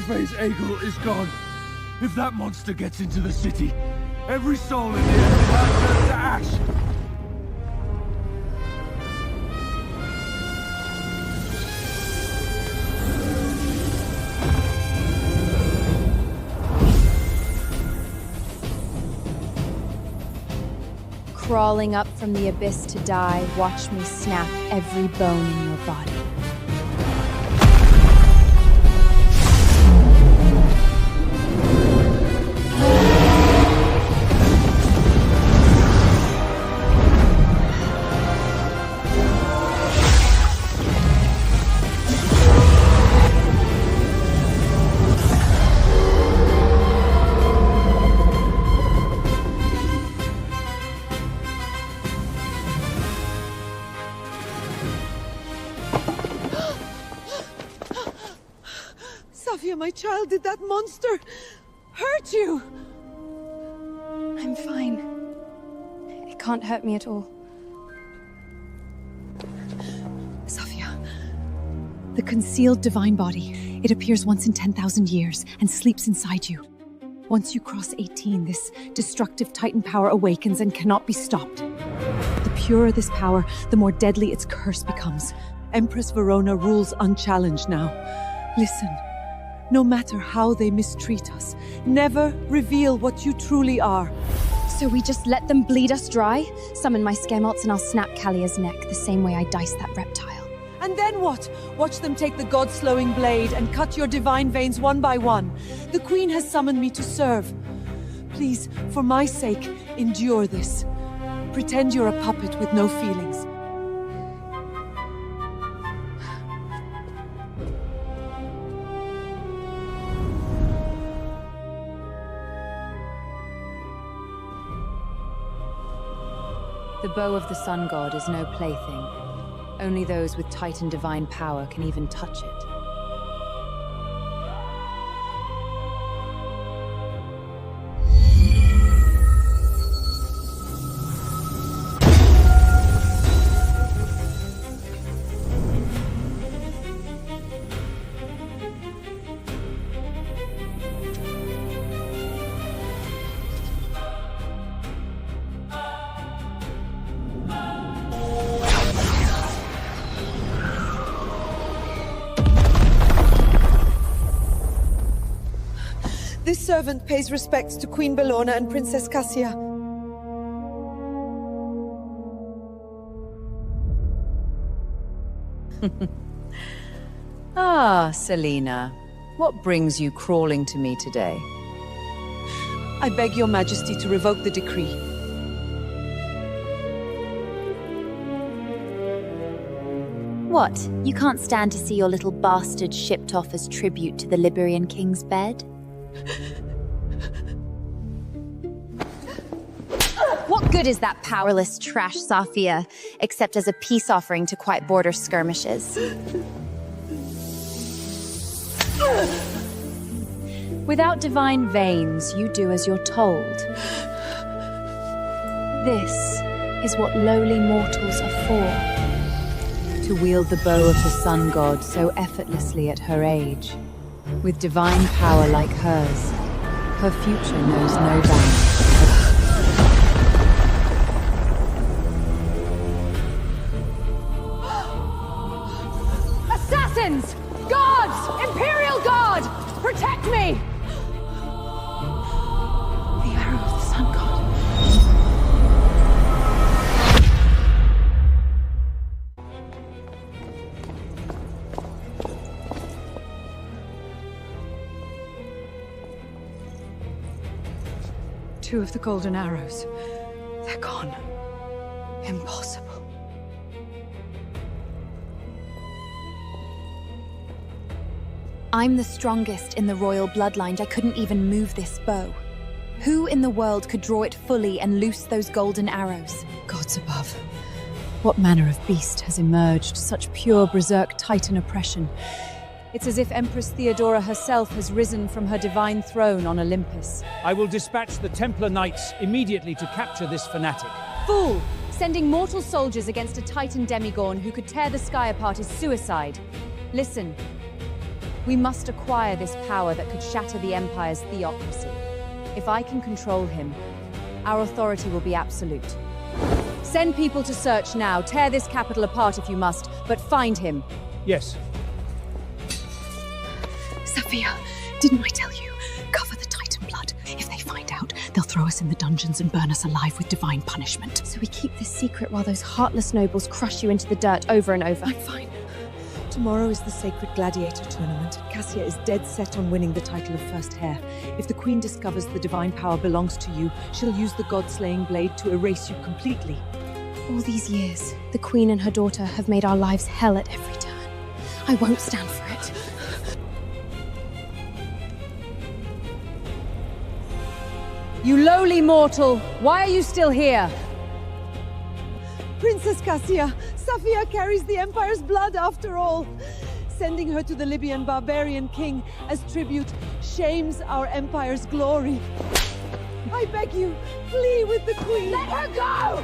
Phase Aegel is gone. If that monster gets into the city, every soul in the Empire turns to ash. Crawling up from the abyss to die, watch me snap every bone in your body. My child, did that monster hurt you? I'm fine. It can't hurt me at all. Sophia, the concealed divine body. It appears once in 10,000 years and sleeps inside you. Once you cross 18, this destructive Titan power awakens and cannot be stopped. The purer this power, the more deadly its curse becomes. Empress Verona rules unchallenged now. Listen. No matter how they mistreat us, never reveal what you truly are. So we just let them bleed us dry? Summon my Scamots and I'll snap Kalia's neck the same way I diced that reptile. And then what? Watch them take the god-slowing blade and cut your divine veins one by one. The Queen has summoned me to serve. Please, for my sake, endure this. Pretend you're a puppet with no feelings. The bow of the sun god is no plaything. Only those with Titan divine power can even touch it. This servant pays respects to Queen Bellona and Princess Cassia. Ah, Selena. What brings you crawling to me today? I beg your majesty to revoke the decree. What? You can't stand to see your little bastard shipped off as tribute to the Liberian king's bed? What good is that powerless trash, Sophia, except as a peace offering to quiet border skirmishes? Without divine veins, you do as you're told. This is what lowly mortals are for. To wield the bow of the sun god so effortlessly at her age. With divine power like hers, her future knows no bounds. Assassins! Gods! Imperial Guard! Protect me! The arrow of the sun god. Two of the golden arrows. They're gone. Impossible. I'm the strongest in the royal bloodline. I couldn't even move this bow. Who in the world could draw it fully and loose those golden arrows? Gods above. What manner of beast has emerged? Such pure berserk Titan oppression. It's as if Empress Theodora herself has risen from her divine throne on Olympus. I will dispatch the Templar Knights immediately to capture this fanatic. Fool! Sending mortal soldiers against a Titan demigorn who could tear the sky apart is suicide. Listen. We must acquire this power that could shatter the Empire's theocracy. If I can control him, our authority will be absolute. Send people to search now. Tear this capital apart if you must, but find him. Yes. Sophia, didn't I tell you? Cover the Titan blood. If they find out, they'll throw us in the dungeons and burn us alive with divine punishment. So we keep this secret while those heartless nobles crush you into the dirt over and over. I'm fine. Tomorrow is the Sacred Gladiator Tournament. Cassia is dead set on winning the title of First Heir. If the Queen discovers the divine power belongs to you, she'll use the god-slaying blade to erase you completely. All these years, the Queen and her daughter have made our lives hell at every turn. I won't stand for it. You lowly mortal! Why are you still here? Princess Cassia, Sophia carries the Empire's blood after all. Sending her to the Libyan barbarian king as tribute shames our Empire's glory. I beg you, flee with the Queen. Let her go!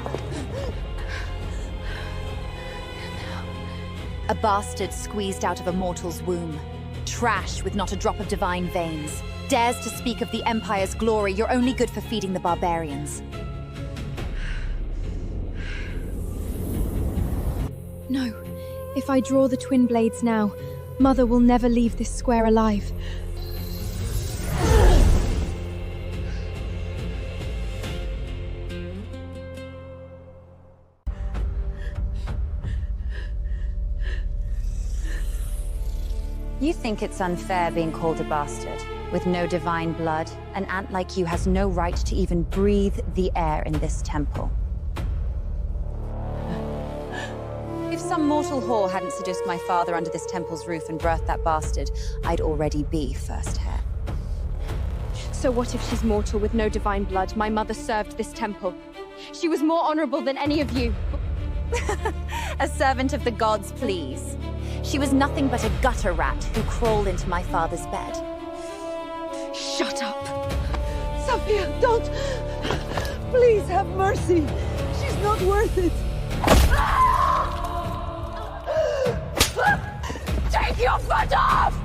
A bastard squeezed out of a mortal's womb. Trash with not a drop of divine veins. Dares to speak of the Empire's glory. You're only good for feeding the barbarians. No. If I draw the twin blades now, Mother will never leave this square alive. You think it's unfair being called a bastard? With no divine blood, an ant like you has no right to even breathe the air in this temple. If some mortal whore hadn't seduced my father under this temple's roof and birthed that bastard, I'd already be First Heir. So what if she's mortal with no divine blood? My mother served this temple. She was more honorable than any of you. A servant of the gods, please. She was nothing but a gutter rat who crawled into my father's bed. Shut up! Sophia, don't! Please have mercy. She's not worth it. Take your foot off!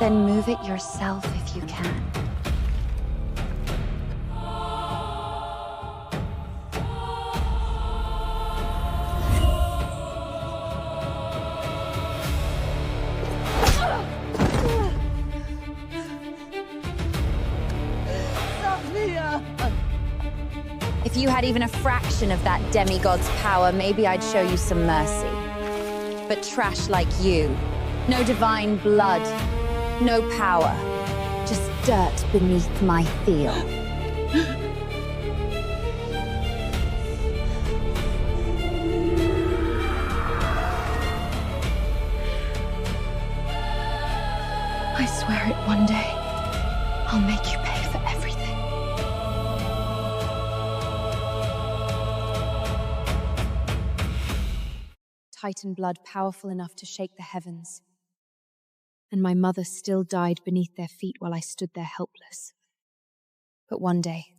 Then move it yourself if you can. If you had even a fraction of that demigod's power, maybe I'd show you some mercy. But trash like you, no divine blood, no power, just dirt beneath my heel. I swear it one day. I'll make you pay for everything. Titan blood powerful enough to shake the heavens. And my mother still died beneath their feet while I stood there helpless. But one day,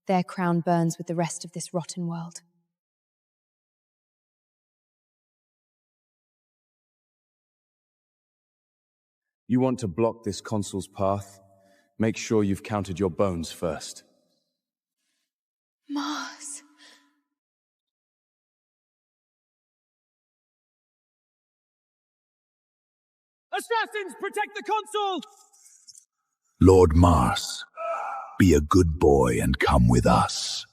their crown burns with the rest of this rotten world. You want to block this consul's path? Make sure you've counted your bones first. Mars. Assassins, protect the consul! Lord Mars, be a good boy and come with us.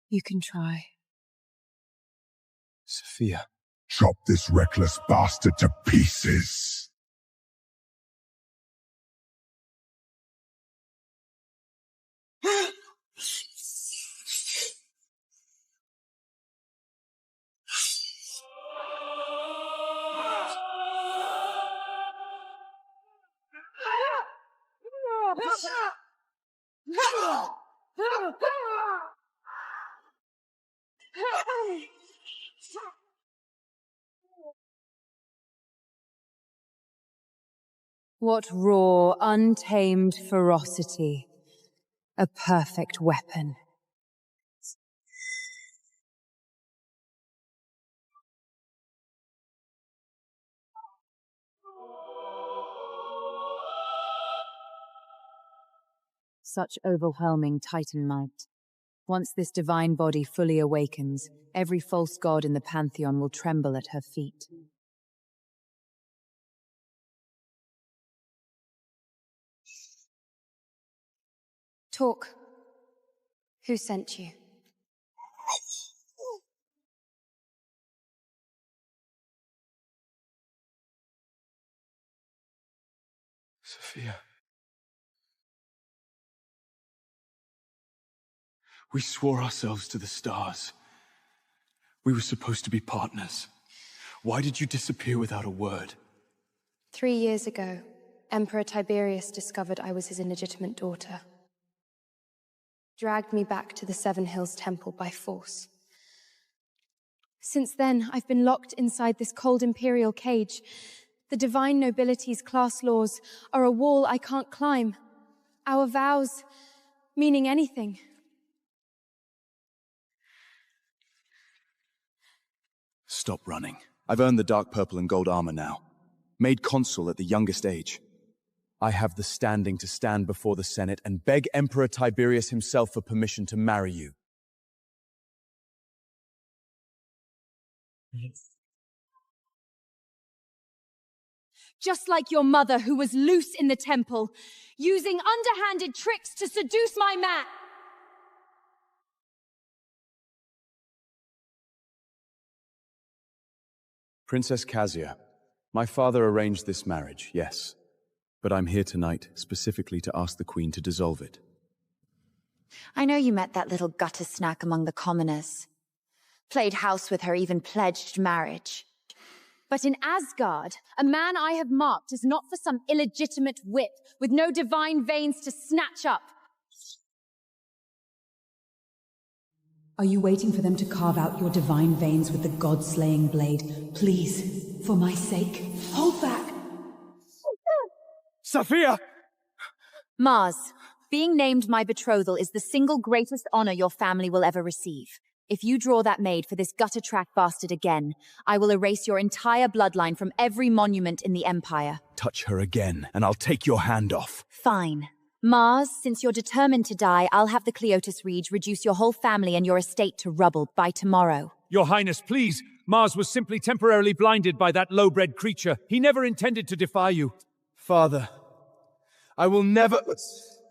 You can try. Sophia. Chop this reckless bastard to pieces. What raw, untamed ferocity. A perfect weapon. Such overwhelming Titan might. Once this divine body fully awakens, every false god in the pantheon will tremble at her feet. Talk. Who sent you? Sophia. We swore ourselves to the stars. We were supposed to be partners. Why did you disappear without a word? 3 years ago, Emperor Tiberius discovered I was his illegitimate daughter. Dragged me back to the Seven Hills Temple by force. Since then, I've been locked inside this cold imperial cage. The divine nobility's class laws are a wall I can't climb. Our vows meaning anything. Stop running. I've earned the dark purple and gold armor now. Made consul at the youngest age. I have the standing to stand before the Senate and beg Emperor Tiberius himself for permission to marry you. Just like your mother, who was loose in the temple, using underhanded tricks to seduce my man. Princess Cassia, my father arranged this marriage, yes. But I'm here tonight specifically to ask the Queen to dissolve it. I know you met that little gutter snack among the commoners. Played house with her, even pledged marriage. But in Asgard, a man I have marked is not for some illegitimate whip with no divine veins to snatch up. Are you waiting for them to carve out your divine veins with the god-slaying blade? Please, for my sake, hold back! Sophia! Mars, being named my betrothal is the single greatest honor your family will ever receive. If you draw that maid for this gutter-track bastard again, I will erase your entire bloodline from every monument in the Empire. Touch her again, and I'll take your hand off. Fine. Mars, since you're determined to die, I'll have the Cleotis Reach reduce your whole family and your estate to rubble by tomorrow. Your Highness, please. Mars was simply temporarily blinded by that low-bred creature. He never intended to defy you. Father, I will never...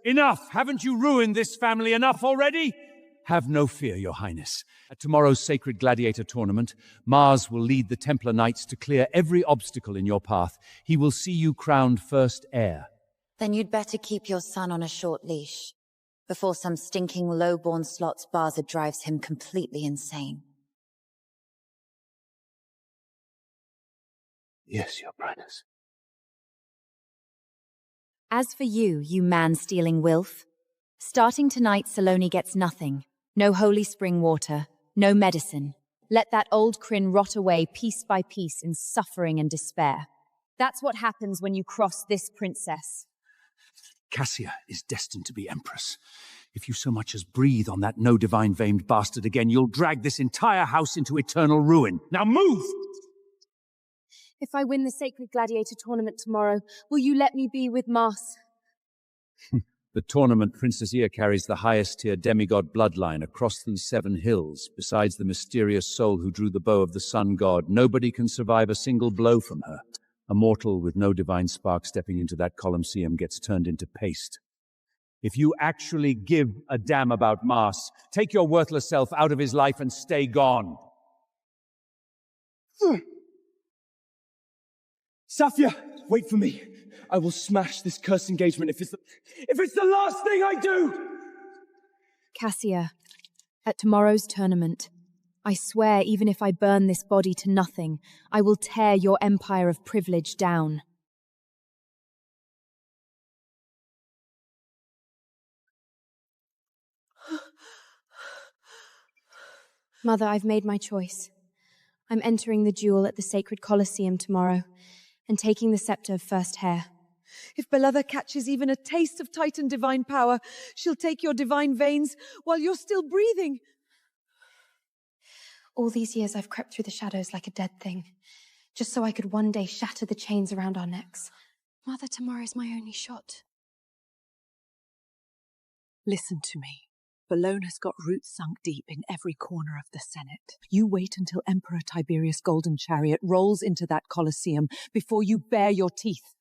Enough! Haven't you ruined this family enough already? Have no fear, Your Highness. At tomorrow's Sacred Gladiator Tournament, Mars will lead the Templar Knights to clear every obstacle in your path. He will see you crowned first heir. Then you'd better keep your son on a short leash, before some stinking low-born slot's Barza drives him completely insane. Yes, Your Brightness. As for you, you man-stealing wilf, starting tonight, Saloni gets nothing. No holy spring water, no medicine. Let that old Kryn rot away piece by piece in suffering and despair. That's what happens when you cross this princess. Cassia is destined to be Empress. If you so much as breathe on that no-divine-veined bastard again, you'll drag this entire house into eternal ruin. Now move! If I win the Sacred Gladiator Tournament tomorrow, will you let me be with Mars? The tournament, Princess Ea carries the highest-tier demigod bloodline across these 7 hills. Besides the mysterious soul who drew the bow of the sun god, nobody can survive a single blow from her. A mortal with no divine spark stepping into that Colosseum gets turned into paste. If you actually give a damn about Mars, take your worthless self out of his life and stay gone. Safia, wait for me. I will smash this cursed engagement if it's the last thing I do! Cassia, at tomorrow's tournament, I swear even if I burn this body to nothing, I will tear your empire of privilege down. Mother, I've made my choice. I'm entering the duel at the Sacred Colosseum tomorrow, and taking the scepter of First Heir. If Belitha catches even a taste of Titan divine power, she'll take your divine veins while you're still breathing. All these years I've crept through the shadows like a dead thing, just so I could one day shatter the chains around our necks. Mother, tomorrow's my only shot. Listen to me. Bologna's got roots sunk deep in every corner of the Senate. You wait until Emperor Tiberius' golden chariot rolls into that Colosseum before you bare your teeth.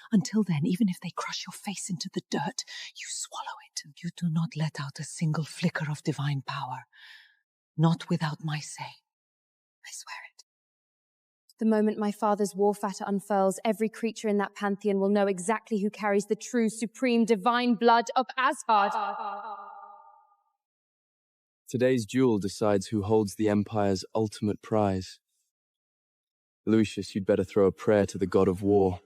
Until then, even if they crush your face into the dirt, you swallow it, and you do not let out a single flicker of divine power. Not without my say. I swear it. The moment my father's war fatter unfurls, every creature in that pantheon will know exactly who carries the true, supreme, divine blood of Asgard. Today's duel decides who holds the Empire's ultimate prize. Lucius, you'd better throw a prayer to the god of war.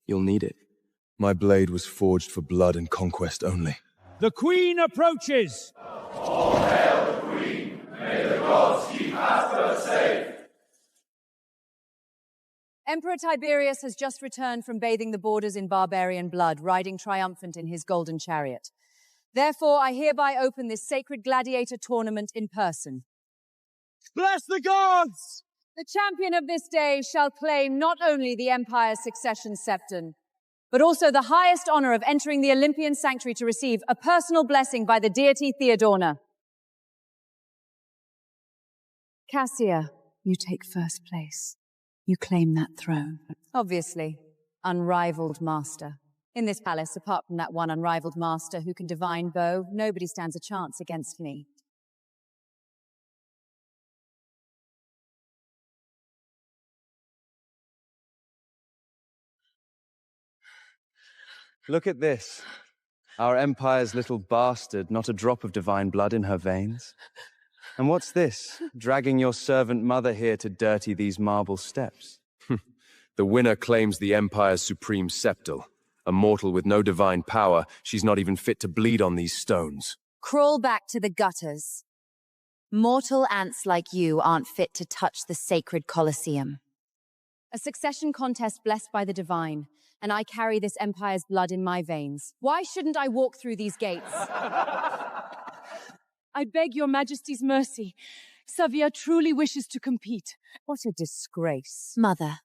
You'll need it. My blade was forged for blood and conquest only. The Queen approaches! All hail the Queen! May the gods keep Asgard safe! Emperor Tiberius has just returned from bathing the borders in barbarian blood, riding triumphant in his golden chariot. Therefore, I hereby open this sacred gladiator tournament in person. Bless the gods! The champion of this day shall claim not only the Empire's succession scepter, but also the highest honor of entering the Olympian sanctuary to receive a personal blessing by the deity Theodorna. Cassia, You take first place. You claim that throne. obviously, unrivaled master. In this palace, apart from that one unrivaled master who can divine bow, nobody stands a chance against me. Look at this. Our Empire's little bastard, not a drop of divine blood in her veins. And what's this? Dragging your servant mother here to dirty these marble steps. The winner claims the Empire's supreme scepter. A mortal with no divine power, she's not even fit to bleed on these stones. Crawl back to the gutters. Mortal ants like you aren't fit to touch the sacred Colosseum. A succession contest blessed by the divine, and I carry this Empire's blood in my veins. Why shouldn't I walk through these gates? I beg your majesty's mercy. Savia truly wishes to compete. What a disgrace. Mother,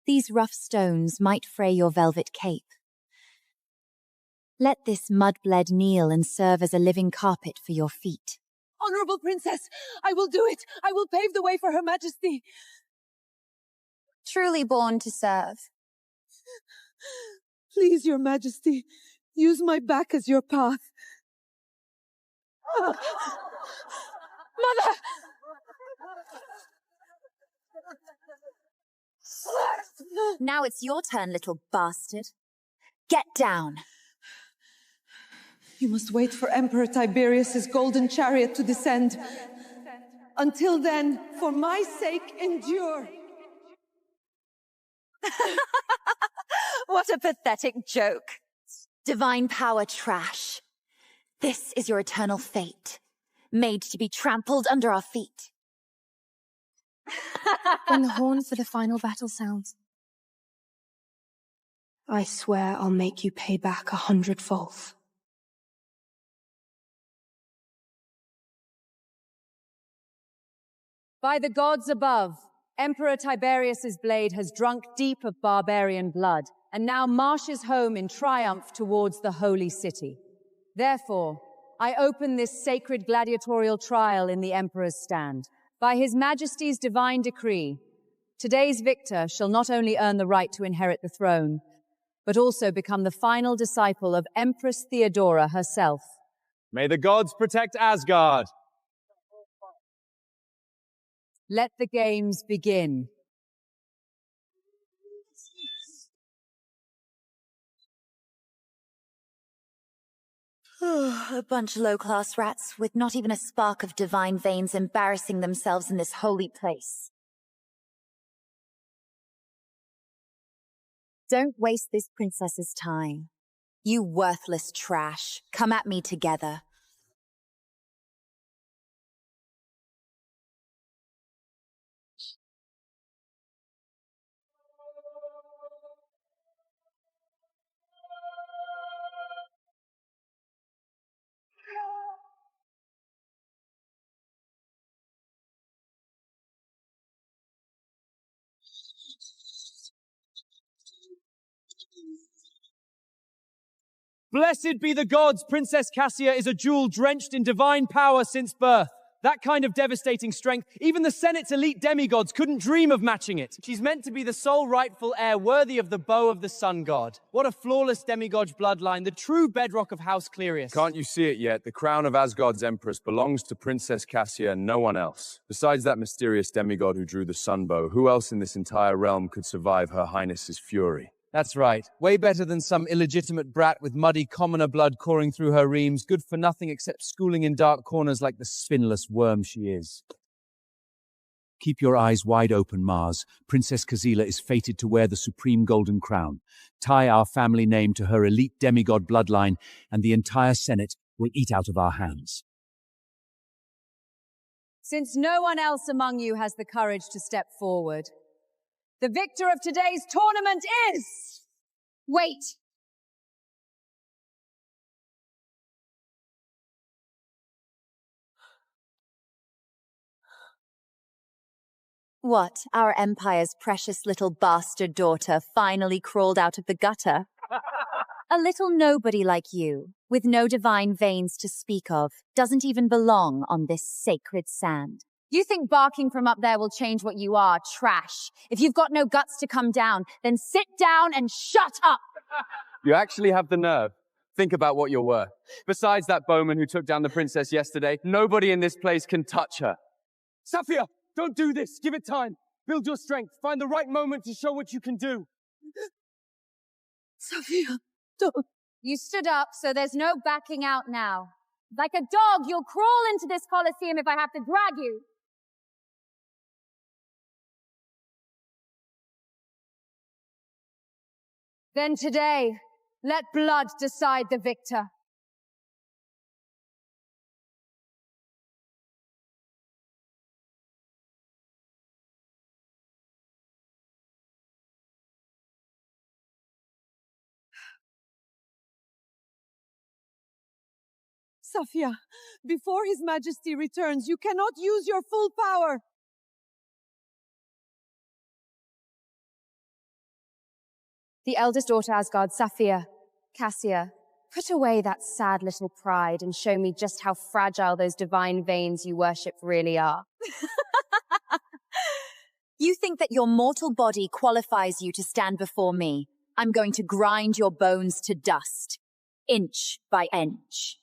these rough stones might fray your velvet cape. Let this mud-bled kneel and serve as a living carpet for your feet. Honorable princess, I will do it. I will pave the way for her majesty. Truly born to serve. Please, your majesty, use my back as your path. Mother! Now it's your turn, little bastard. Get down. You must wait for Emperor Tiberius's golden chariot to descend. Until then, for my sake, endure. What a pathetic joke. Divine power trash. This is your eternal fate, made to be trampled under our feet. When the horn for the final battle sounds, I swear I'll make you pay back 100-fold. By the gods above, Emperor Tiberius's blade has drunk deep of barbarian blood, and now marches home in triumph towards the holy city. Therefore, I open this sacred gladiatorial trial in the Emperor's stand. By His Majesty's divine decree, today's victor shall not only earn the right to inherit the throne, but also become the final disciple of Empress Theodora herself. May the gods protect Asgard! Let the games begin. A bunch of low-class rats with not even a spark of divine veins embarrassing themselves in this holy place. Don't waste this princess's time. You worthless trash. Come at me together. Blessed be the gods! Princess Cassia is a jewel drenched in divine power since birth. That kind of devastating strength, even the Senate's elite demigods couldn't dream of matching it. She's meant to be the sole rightful heir worthy of the bow of the sun god. What a flawless demigod bloodline, the true bedrock of House Clerius. Can't you see it yet? The crown of Asgard's empress belongs to Princess Cassia and no one else. Besides that mysterious demigod who drew the sun bow, who else in this entire realm could survive Her Highness's fury? That's right. Way better than some illegitimate brat with muddy commoner blood coursing through her reams, good for nothing except schooling in dark corners like the spinless worm she is. Keep your eyes wide open, Mars. Princess Kazila is fated to wear the supreme golden crown. Tie our family name to her elite demigod bloodline, and the entire Senate will eat out of our hands. Since no one else among you has the courage to step forward, the victor of today's tournament is... Wait! What, our empire's precious little bastard daughter finally crawled out of the gutter? A little nobody like you, with no divine veins to speak of, doesn't even belong on this sacred sand. You think barking from up there will change what you are, trash? If you've got no guts to come down, then sit down and shut up! You actually have the nerve. Think about what you're worth. Besides that bowman who took down the princess yesterday, nobody in this place can touch her. Safia, don't do this. Give it time. Build your strength. Find the right moment to show what you can do. Safia, don't. You stood up, so there's no backing out now. Like a dog, you'll crawl into this coliseum if I have to drag you. Then today, let blood decide the victor. Safia, before His Majesty returns, you cannot use your full power. The eldest daughter Asgard, Safia, Cassia, put away that sad little pride and show me just how fragile those divine veins you worship really are. You think that your mortal body qualifies you to stand before me? I'm going to grind your bones to dust, inch by inch.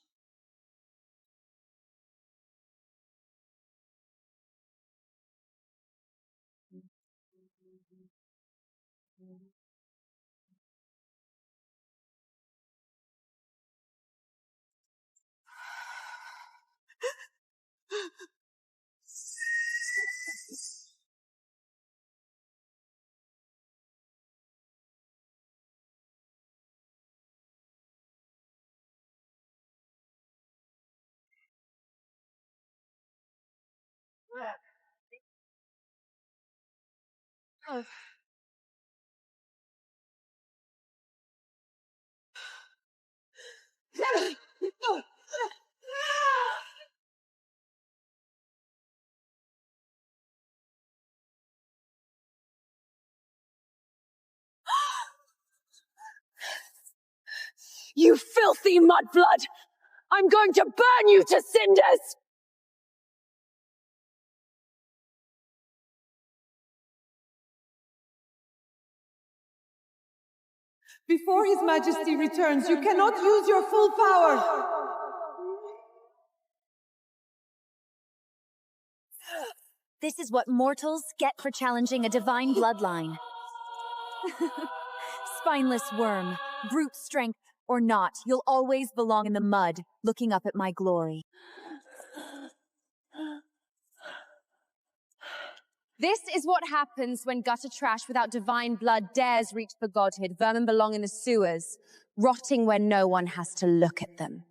You filthy mudblood! I'm going to burn you to cinders! Before His Majesty returns, you cannot use your full power! This is what mortals get for challenging a divine bloodline. Spineless worm, brute strength or not, you'll always belong in the mud, looking up at my glory. This is what happens when gutter trash without divine blood dares reach for godhood. Vermin belong in the sewers, rotting where no one has to look at them.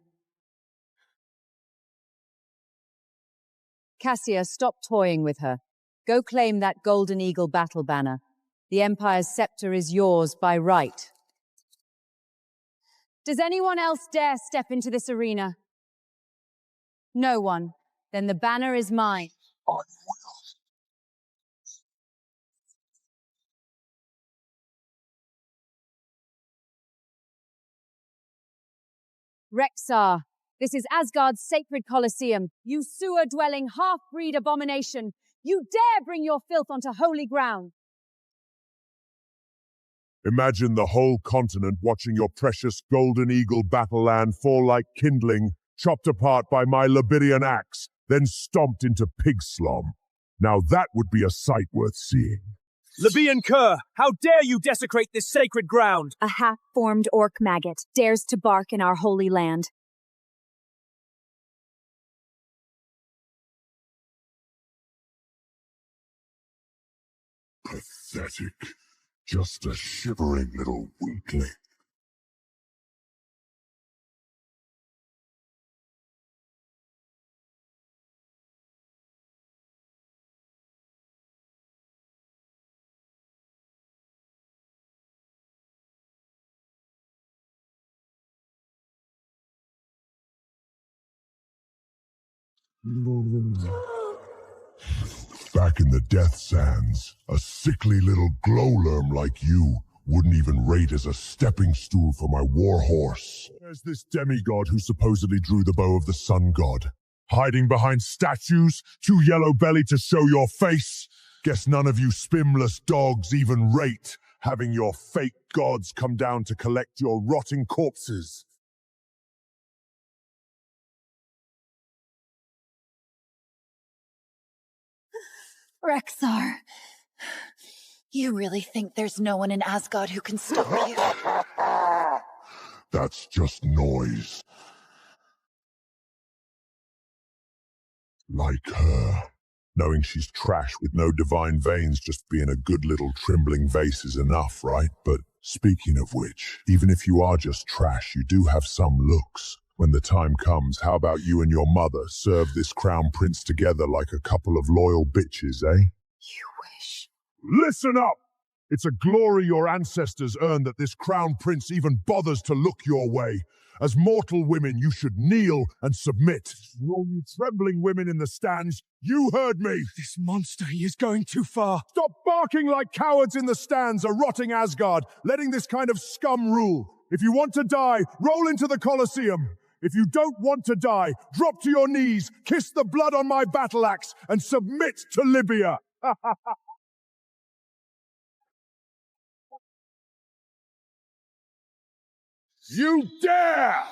Cassia, stop toying with her. Go claim that Golden Eagle battle banner. The Empire's scepter is yours by right. Does anyone else dare step into this arena? No one. Then the banner is mine. Rexar, this is Asgard's sacred Colosseum. You sewer-dwelling half-breed abomination. You dare bring your filth onto holy ground. Imagine the whole continent watching your precious golden eagle battle land fall like kindling, chopped apart by my Liberian axe, then stomped into pig slum. Now that would be a sight worth seeing. Libyan cur, how dare you desecrate this sacred ground? A half-formed orc maggot dares to bark in our holy land. Pathetic. Just a shivering little weakling. Back in the Death Sands, a sickly little glowworm like you wouldn't even rate as a stepping stool for my war horse. There's this demigod who supposedly drew the bow of the sun god. Hiding behind statues, too yellow-bellied to show your face. Guess none of you spimless dogs even rate having your fake gods come down to collect your rotting corpses. Rexar, you really think there's no one in Asgard who can stop you? That's just noise. Like her. Knowing she's trash with no divine veins, just being a good little trembling vase is enough, right? But speaking of which, even if you are just trash, you do have some looks. When the time comes, how about you and your mother serve this crown prince together like a couple of loyal bitches, eh? You wish. Listen up! It's a glory your ancestors earned that this crown prince even bothers to look your way. As mortal women, you should kneel and submit. All you trembling women in the stands, you heard me! This monster, he is going too far. Stop barking like cowards in the stands, a rotting Asgard, letting this kind of scum rule. If you want to die, roll into the Colosseum. If you don't want to die, drop to your knees, kiss the blood on my battle axe, and submit to Libya. You dare!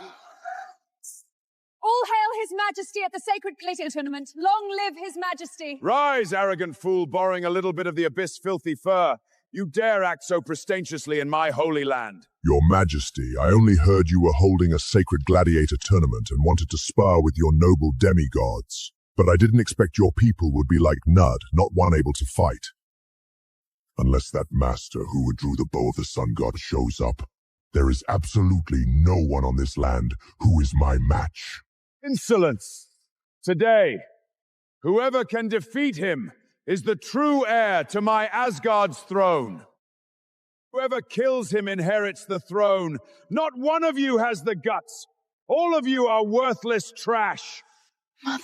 All hail His Majesty at the sacred glitter tournament. Long live His Majesty. Rise, arrogant fool, borrowing a little bit of the abyss filthy fur. You dare act so pretensiously in my holy land. Your Majesty, I only heard you were holding a sacred gladiator tournament and wanted to spar with your noble demigods. But I didn't expect your people would be like Nud, not one able to fight. Unless that master who drew the bow of the sun god shows up, there is absolutely no one on this land who is my match. Insolence! Today, whoever can defeat him is the true heir to my Asgard's throne. Whoever kills him inherits the throne. Not one of you has the guts. All of you are worthless trash. Mother.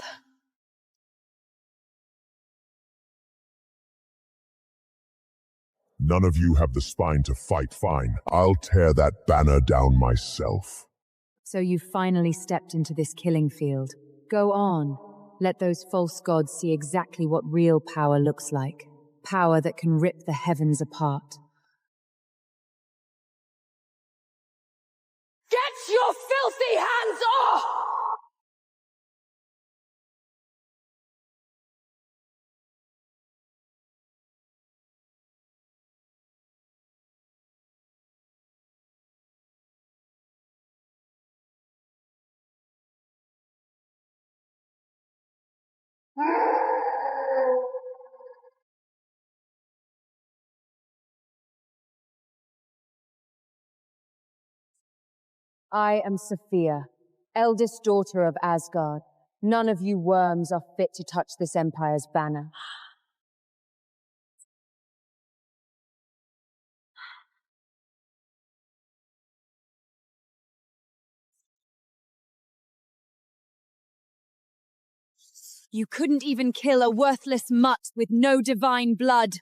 None of you have the spine to fight, fine. I'll tear that banner down myself. So you finally stepped into this killing field. Go on. Let those false gods see exactly what real power looks like. Power that can rip the heavens apart. Get your filthy hands off! I am Sophia, eldest daughter of Asgard. None of you worms are fit to touch this empire's banner. You couldn't even kill a worthless mutt with no divine blood.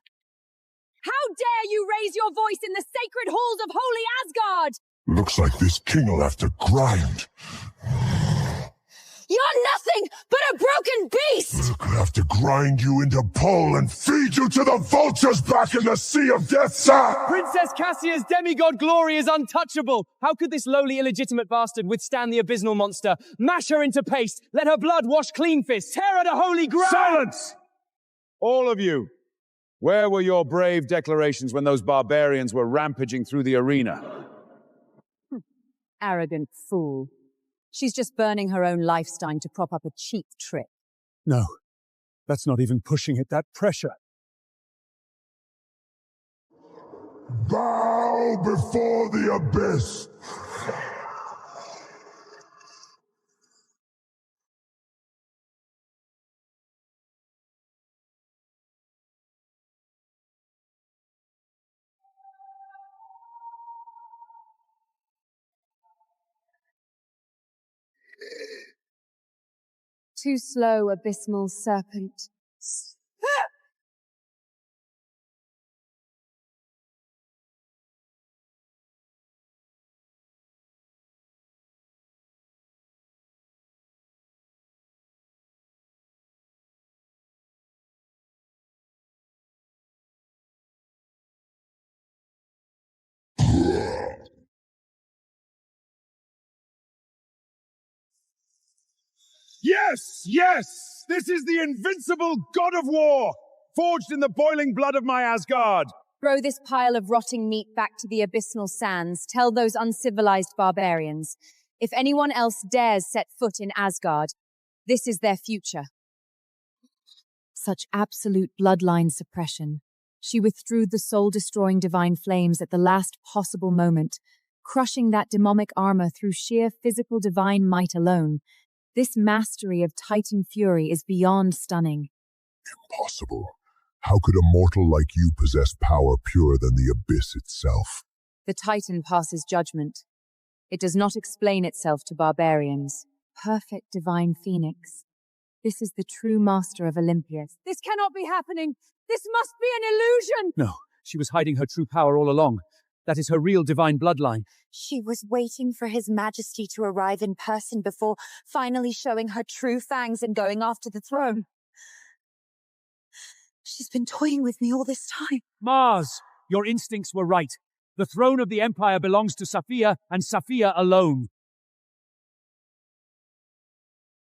How dare you raise your voice in the sacred halls of holy Asgard! Looks like this king'll have to grind. You're nothing but a broken beast! I'm gonna have to grind you into pulp and feed you to the vultures back in the Sea of Death, sir! Princess Cassia's demigod glory is untouchable! How could this lowly illegitimate bastard withstand the abysmal monster? Mash her into paste! Let her blood wash clean fists! Tear her to holy ground! Silence! All of you! Where were your brave declarations when those barbarians were rampaging through the arena? Arrogant fool. She's just burning her own lifestyle to prop up a cheap trick. No, that's not even pushing it, that pressure. Bow before the abyss! Too slow, abysmal serpent. Yes! Yes! This is the invincible god of war, forged in the boiling blood of my Asgard! Throw this pile of rotting meat back to the abysmal sands. Tell those uncivilized barbarians. If anyone else dares set foot in Asgard, this is their future. Such absolute bloodline suppression. She withdrew the soul-destroying divine flames at the last possible moment, crushing that demonic armor through sheer physical divine might alone. This mastery of Titan fury is beyond stunning. Impossible. How could a mortal like you possess power purer than the abyss itself? The Titan passes judgment. It does not explain itself to barbarians. Perfect divine phoenix. This is the true master of Olympus. This cannot be happening! This must be an illusion! No, she was hiding her true power all along. That is her real divine bloodline. She was waiting for His Majesty to arrive in person before finally showing her true fangs and going after the throne. She's been toying with me all this time. Mars, your instincts were right. The throne of the Empire belongs to Saphia, and Saphia alone.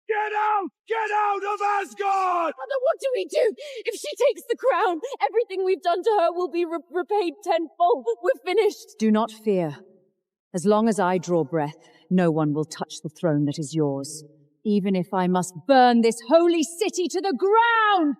Get out! Get out of Asgard! Mother, what do we do? If she takes the crown, everything we've done to her will be repaid tenfold. We're finished. Do not fear. As long as I draw breath, no one will touch the throne that is yours, even if I must burn this holy city to the ground!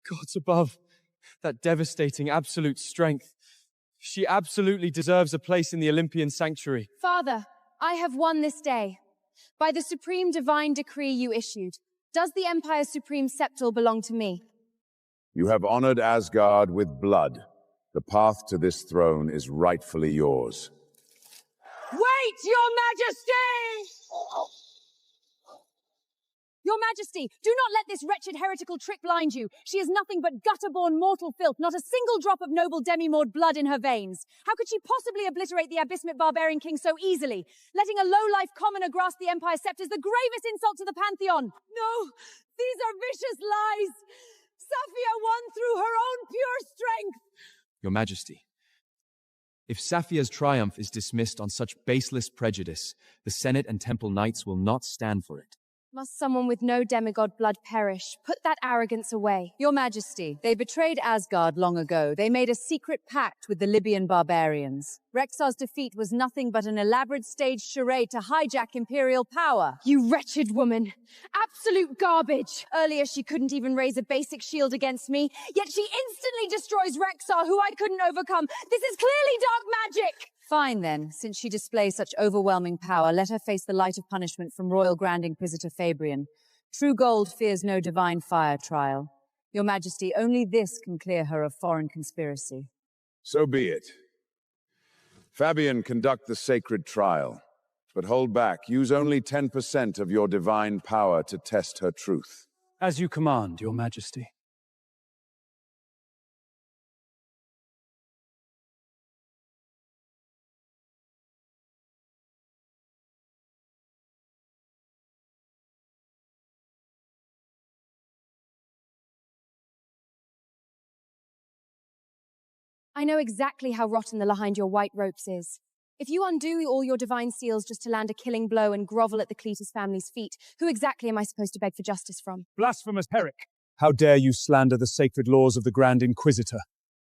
Gods above, that devastating absolute strength. She absolutely deserves a place in the Olympian sanctuary. Father, I have won this day. By the supreme divine decree you issued, does the Empire's supreme scepter belong to me? You have honored Asgard with blood. The path to this throne is rightfully yours. Wait, Your Majesty! Your Majesty, do not let this wretched heretical trick blind you. She is nothing but gutter-born mortal filth, not a single drop of noble demimord blood in her veins. How could she possibly obliterate the Abyssmit barbarian king so easily? Letting a low-life commoner grasp the Empire's scepter is the gravest insult to the Pantheon. No, these are vicious lies. Saphia won through her own pure strength. Your Majesty, if Saphia's triumph is dismissed on such baseless prejudice, the Senate and Temple Knights will not stand for it. Must someone with no demigod blood perish? Put that arrogance away. Your Majesty, they betrayed Asgard long ago. They made a secret pact with the Libyan barbarians. Rexar's defeat was nothing but an elaborate staged charade to hijack imperial power. You wretched woman! Absolute garbage! Earlier she couldn't even raise a basic shield against me, yet she instantly destroys Rexar, who I couldn't overcome. This is clearly dark magic! Fine then, since she displays such overwhelming power, let her face the light of punishment from Royal Grand Inquisitor Fabrian. True gold fears no divine fire trial. Your Majesty, only this can clear her of foreign conspiracy. So be it. Fabian, conduct the sacred trial, but hold back. Use only 10% of your divine power to test her truth. As you command, Your Majesty. I know exactly how rotten the behind your white ropes is. If you undo all your divine seals just to land a killing blow and grovel at the Cletus family's feet, who exactly am I supposed to beg for justice from? Blasphemous Herrick! How dare you slander the sacred laws of the Grand Inquisitor?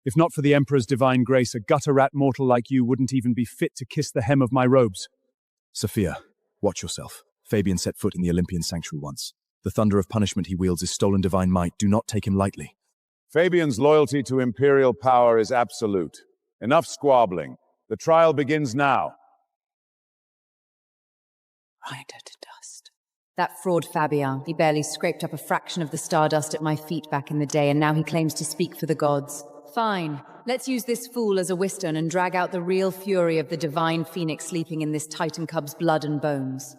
If not for the Emperor's divine grace, a gutter-rat mortal like you wouldn't even be fit to kiss the hem of my robes. Sophia, watch yourself. Fabian set foot in the Olympian sanctuary once. The thunder of punishment he wields is stolen divine might. Do not take him lightly. Fabian's loyalty to imperial power is absolute. Enough squabbling. The trial begins now. Grind her to dust. That fraud Fabian, he barely scraped up a fraction of the stardust at my feet back in the day, and now he claims to speak for the gods. Fine. Let's use this fool as a whetstone and drag out the real fury of the divine phoenix sleeping in this Titan cub's blood and bones.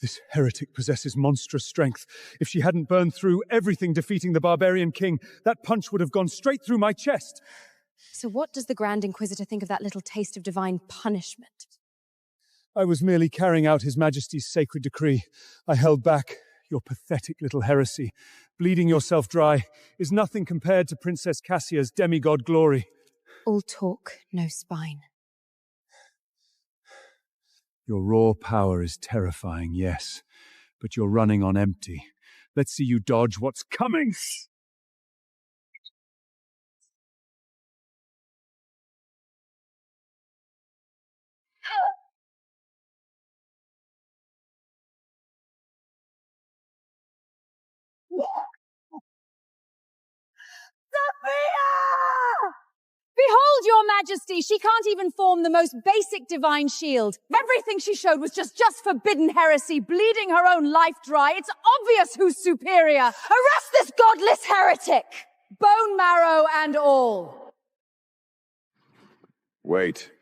This heretic possesses monstrous strength. If she hadn't burned through everything defeating the barbarian king, that punch would have gone straight through my chest. So what does the Grand Inquisitor think of that little taste of divine punishment? I was merely carrying out His Majesty's sacred decree. I held back. Your pathetic little heresy, bleeding yourself dry, is nothing compared to Princess Cassia's demigod glory. All talk, no spine. Your raw power is terrifying, yes, but you're running on empty. Let's see you dodge what's coming! Sophia! Behold, your majesty, she can't even form the most basic divine shield. Everything she showed was just forbidden heresy, bleeding her own life dry. It's obvious who's superior. Arrest this godless heretic! Bone marrow and all. Wait.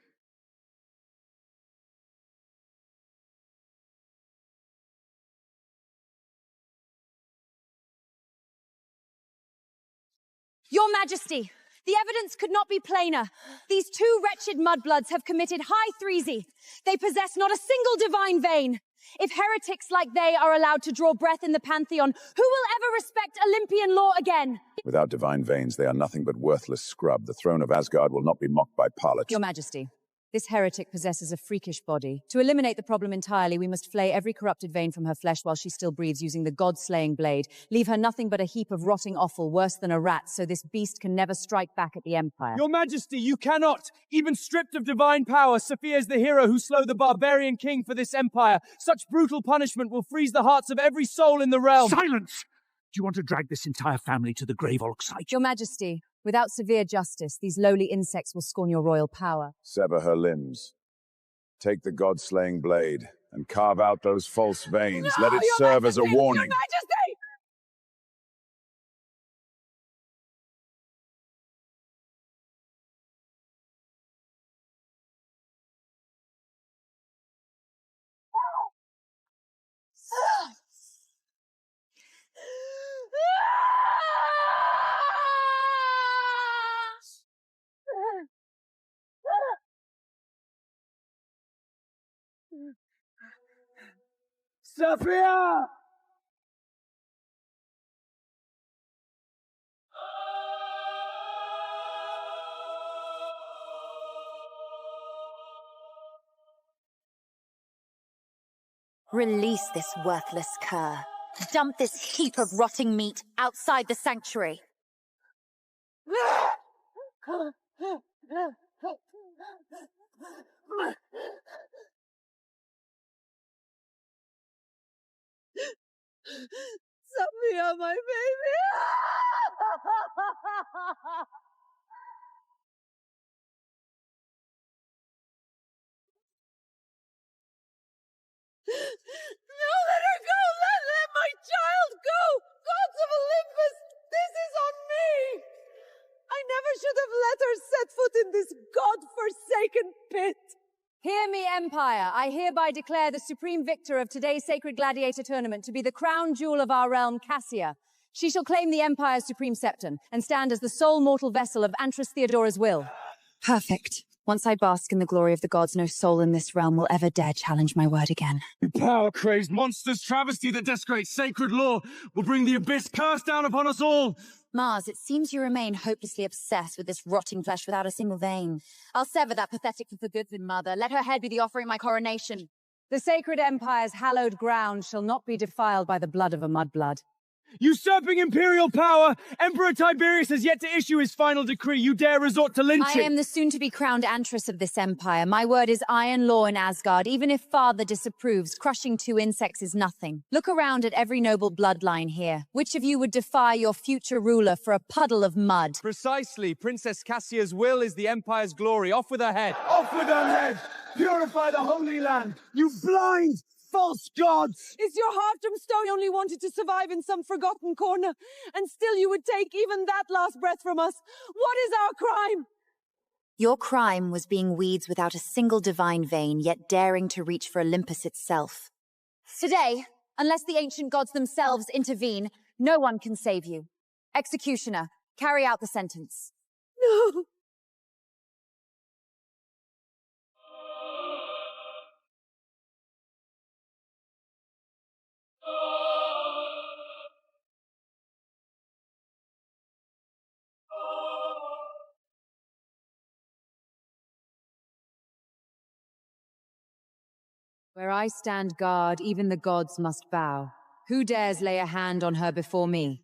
Your majesty, the evidence could not be plainer. These two wretched mudbloods have committed high threesy. They possess not a single divine vein. If heretics like they are allowed to draw breath in the Pantheon, who will ever respect Olympian law again? Without divine veins, they are nothing but worthless scrub. The throne of Asgard will not be mocked by Parliament. Your Majesty, this heretic possesses a freakish body. To eliminate the problem entirely, we must flay every corrupted vein from her flesh while she still breathes using the god-slaying blade. Leave her nothing but a heap of rotting offal, worse than a rat, so this beast can never strike back at the Empire. Your Majesty, you cannot! Even stripped of divine power, Sophia is the hero who slew the barbarian king for this empire. Such brutal punishment will freeze the hearts of every soul in the realm. Silence! Do you want to drag this entire family to the grave Olxite? Your Majesty, without severe justice, these lowly insects will scorn your royal power. Sever her limbs. Take the god-slaying blade and carve out those false veins. No, Let it serve as a warning. Your Majesty! Sophia! Release this worthless cur. Dump this heap of rotting meat outside the sanctuary. Sophia, my baby! should have let her set foot in this god-forsaken pit. Hear me, Empire. I hereby declare the supreme victor of today's sacred gladiator tournament to be the crown jewel of our realm, Cassia. She shall claim the Empire's supreme septon and stand as the sole mortal vessel of Antris Theodora's will. Perfect. Once I bask in the glory of the gods, no soul in this realm will ever dare challenge my word again. You power-crazed monsters, travesty that desecrates sacred law will bring the abyss curse down upon us all! Mars, it seems you remain hopelessly obsessed with this rotting flesh without a single vein. I'll sever that pathetic for good mother. Let her head be the offering of my coronation. The sacred Empire's hallowed ground shall not be defiled by the blood of a mudblood. Usurping imperial power! Emperor Tiberius has yet to issue his final decree. You dare resort to lynching! I am the soon-to-be-crowned Antris of this empire. My word is iron law in Asgard. Even if father disapproves, crushing 2 insects is nothing. Look around at every noble bloodline here. Which of you would defy your future ruler for a puddle of mud? Precisely. Princess Cassia's will is the Empire's glory. Off with her head! Off with her head! Purify the Holy Land! You blind, false gods! Is your heart stone only wanted to survive in some forgotten corner, and still you would take even that last breath from us? What is our crime? Your crime was being weeds without a single divine vein, yet daring to reach for Olympus itself. Today, unless the ancient gods themselves intervene, no one can save you. Executioner, carry out the sentence. No! Where I stand guard, even the gods must bow. Who dares lay a hand on her before me?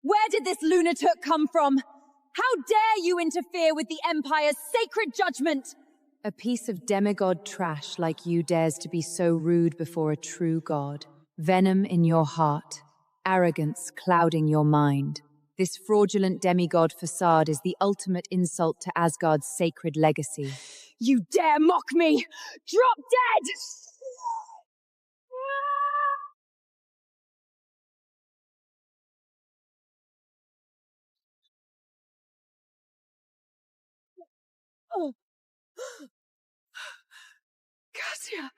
Where did this lunatic come from? How dare you interfere with the Empire's sacred judgment? A piece of demigod trash like you dares to be so rude before a true god. Venom in your heart, arrogance clouding your mind. This fraudulent demigod facade is the ultimate insult to Asgard's sacred legacy. You dare mock me! Drop dead! Cassia!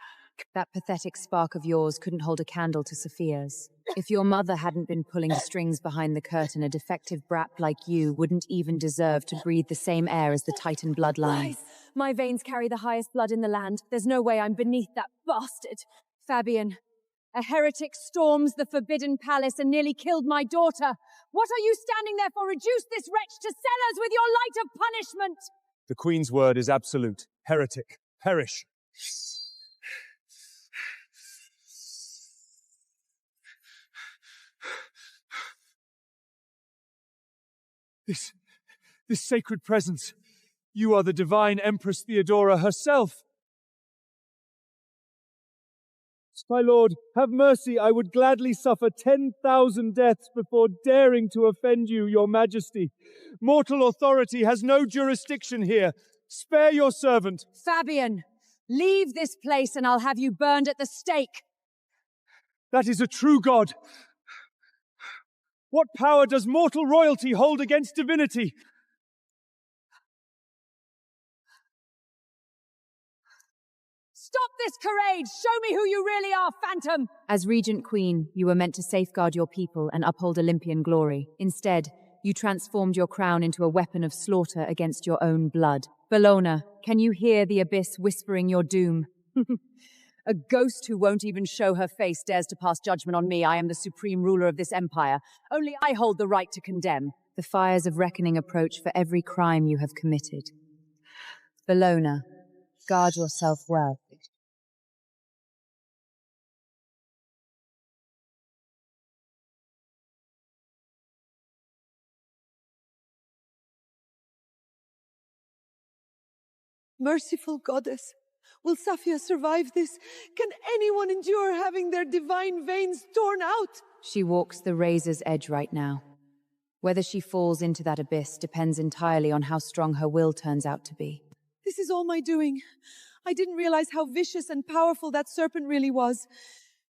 That pathetic spark of yours couldn't hold a candle to Sophia's. If your mother hadn't been pulling strings behind the curtain, a defective brat like you wouldn't even deserve to breathe the same air as the Titan bloodline. Lies. My veins carry the highest blood in the land. There's no way I'm beneath that bastard. Fabian, a heretic storms the forbidden palace and nearly killed my daughter. What are you standing there for? Reduce this wretch to cellars with your light of punishment! The Queen's word is absolute. Heretic, perish. This sacred presence, you are the divine Empress Theodora herself. My lord, have mercy. I would gladly suffer 10,000 deaths before daring to offend you, your majesty. Mortal authority has no jurisdiction here. Spare your servant. Fabian, leave this place and I'll have you burned at the stake. That is a true god. What power does mortal royalty hold against divinity? Stop this charade! Show me who you really are, Phantom! As Regent Queen, you were meant to safeguard your people and uphold Olympian glory. Instead, you transformed your crown into a weapon of slaughter against your own blood. Bellona, can you hear the abyss whispering your doom? A ghost who won't even show her face dares to pass judgment on me. I am the supreme ruler of this empire. Only I hold the right to condemn. The fires of reckoning approach for every crime you have committed. Bellona, guard yourself well. Merciful goddess, will Safia survive this? Can anyone endure having their divine veins torn out? She walks the razor's edge right now. Whether she falls into that abyss depends entirely on how strong her will turns out to be. This is all my doing. I didn't realize how vicious and powerful that serpent really was.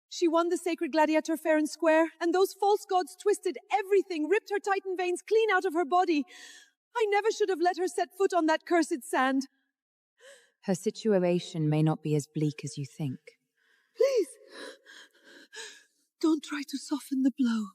She won the sacred gladiator fair and square, and those false gods twisted everything, ripped her titan veins clean out of her body. I never should have let her set foot on that cursed sand. Her situation may not be as bleak as you think. Please, don't try to soften the blow.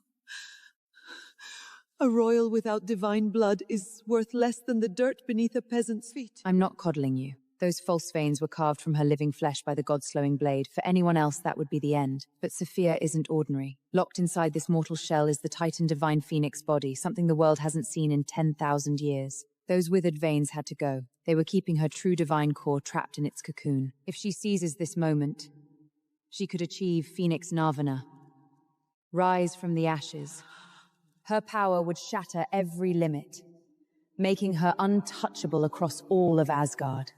A royal without divine blood is worth less than the dirt beneath a peasant's feet. I'm not coddling you. Those false veins were carved from her living flesh by the god-slowing blade. For anyone else, that would be the end. But Sophia isn't ordinary. Locked inside this mortal shell is the Titan Divine Phoenix body, something the world hasn't seen in 10,000 years. Those withered veins had to go. They were keeping her true divine core trapped in its cocoon. If she seizes this moment, she could achieve Phoenix Nirvana. Rise from the ashes. Her power would shatter every limit, making her untouchable across all of Asgard.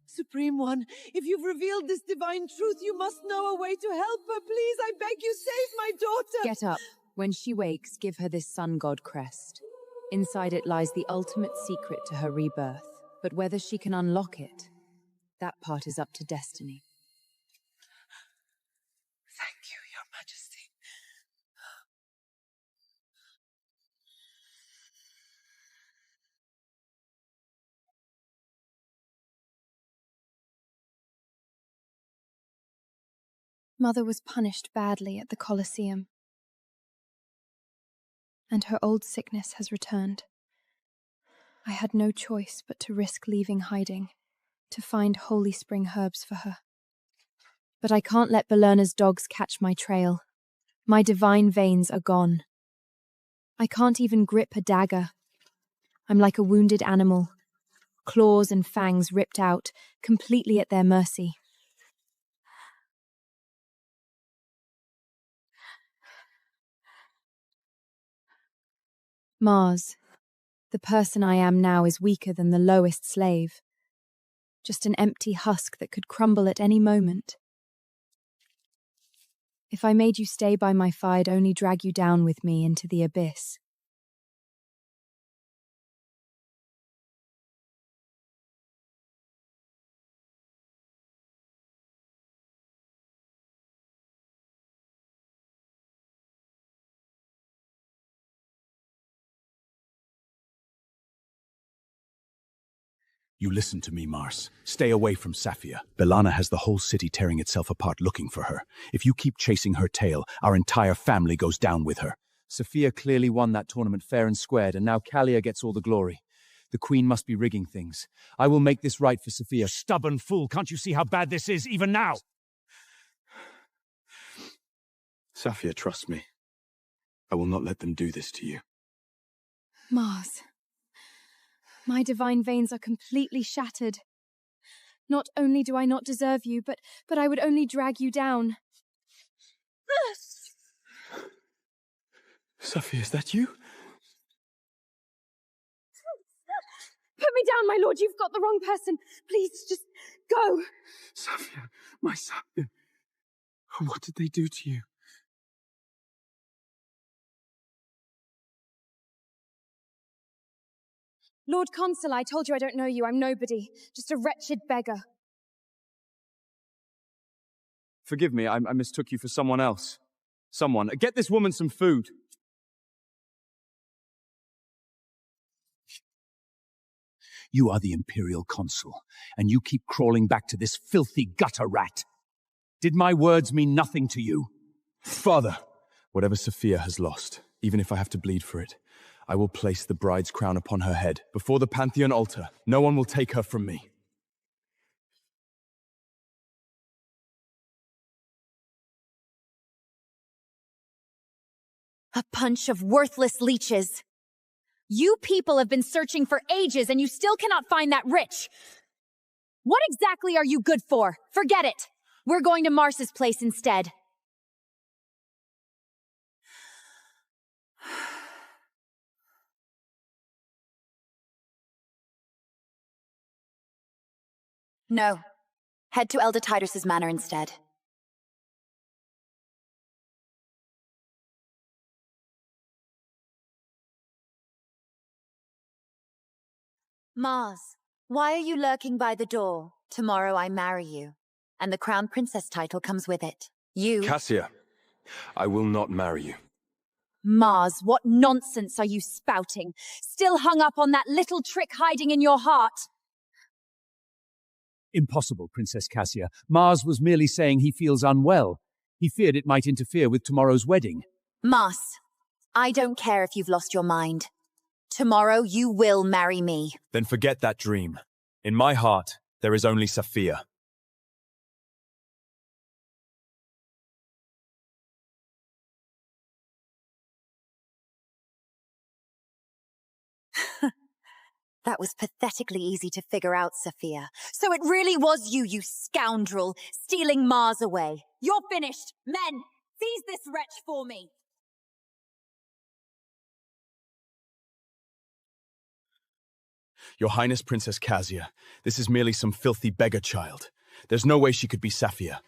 Supreme One, if you've revealed this divine truth, you must know a way to help her. Please, I beg you, save my daughter! Get up. When she wakes, give her this sun god crest. Inside it lies the ultimate secret to her rebirth. But whether she can unlock it, that part is up to destiny. Thank you, Your Majesty. Mother was punished badly at the Colosseum, and her old sickness has returned. I had no choice but to risk leaving hiding, to find holy spring herbs for her. But I can't let Balerna's dogs catch my trail. My divine veins are gone. I can't even grip a dagger. I'm like a wounded animal, claws and fangs ripped out, completely at their mercy. Mars, the person I am now is weaker than the lowest slave. Just an empty husk that could crumble at any moment. If I made you stay by my fire, I'd only drag you down with me into the abyss. You listen to me, Mars. Stay away from Saphia. Belana has the whole city tearing itself apart looking for her. If you keep chasing her tail, our entire family goes down with her. Sophia clearly won that tournament fair and squared, and now Callia gets all the glory. The Queen must be rigging things. I will make this right for Sophia. Stubborn fool, can't you see how bad this is, even now? Saphia, trust me. I will not let them do this to you. Mars, my divine veins are completely shattered. Not only do I not deserve you, but I would only drag you down. Saphia, is that you? Put me down, my lord. You've got the wrong person. Please, just go. Saphia, my Saphia. What did they do to you? Lord Consul, I told you I don't know you. I'm nobody. Just a wretched beggar. Forgive me, I mistook you for someone else. Someone. Get this woman some food. You are the Imperial Consul, and you keep crawling back to this filthy gutter rat. Did my words mean nothing to you? Father, whatever Sophia has lost, even if I have to bleed for it, I will place the bride's crown upon her head. Before the Pantheon altar, no one will take her from me. A bunch of worthless leeches. You people have been searching for ages and you still cannot find that rich. What exactly are you good for? Forget it. We're going to Mars's place instead. No. Head to Elder Titus's manor instead. Mars, why are you lurking by the door? Tomorrow I marry you, and the crown princess title comes with it. You... Cassia, I will not marry you. Mars, what nonsense are you spouting? Still hung up on that little trick hiding in your heart? Impossible, Princess Cassia. Mars was merely saying he feels unwell. He feared it might interfere with tomorrow's wedding. Mars, I don't care if you've lost your mind. Tomorrow you will marry me. Then forget that dream. In my heart, there is only Saphia. That was pathetically easy to figure out, Saphia. So it really was you, you scoundrel, stealing Mars away. You're finished! Men, seize this wretch for me! Your Highness Princess Cassia, this is merely some filthy beggar child. There's no way she could be Saphia.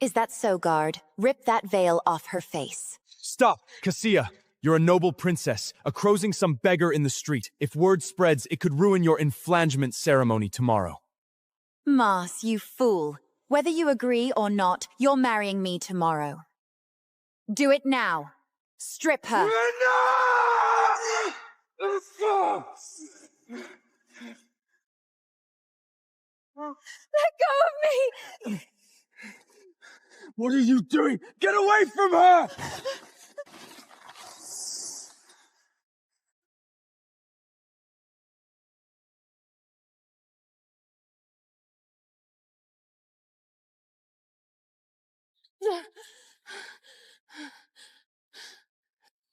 Is that so, guard? Rip that veil off her face. Stop, Cassia! You're a noble princess, accrosing some beggar in the street. If word spreads, it could ruin your enflangement ceremony tomorrow. Mars, you fool. Whether you agree or not, you're marrying me tomorrow. Do it now. Strip her. Let go of me! What are you doing? Get away from her!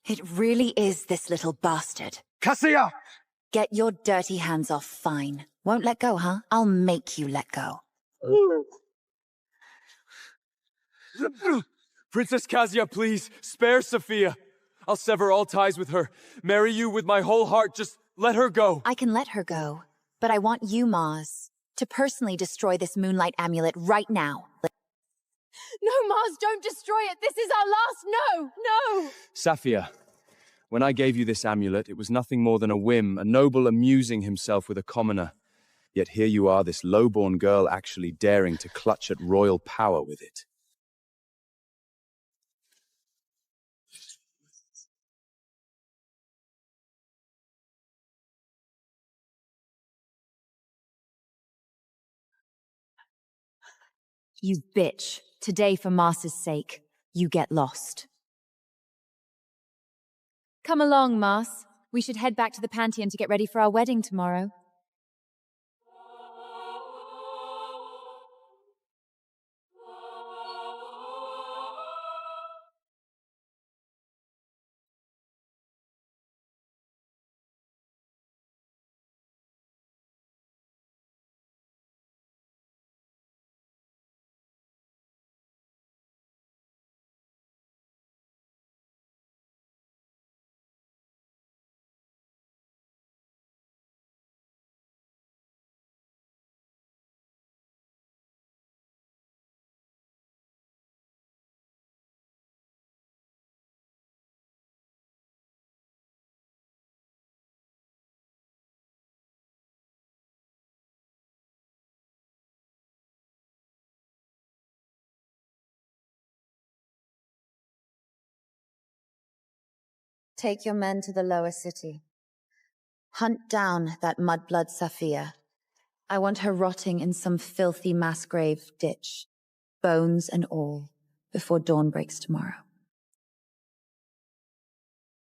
It really is this little bastard. Cassia! Get your dirty hands off, fine. Won't let go, huh? I'll make you let go. Princess Cassia, please, spare Saphia. I'll sever all ties with her. Marry you with my whole heart. Just let her go. I can let her go, but I want you, Mars, to personally destroy this moonlight amulet right now. No, Mars, don't destroy it! This is our last no! No! Saphia, when I gave you this amulet, it was nothing more than a whim, a noble amusing himself with a commoner. Yet here you are, this low-born girl actually daring to clutch at royal power with it. You bitch. Today, for Mars's sake, you get lost. Come along, Mars. We should head back to the Pantheon to get ready for our wedding tomorrow. Take your men to the lower city. Hunt down that mudblood Saphia. I want her rotting in some filthy mass grave ditch, bones and all, before dawn breaks tomorrow.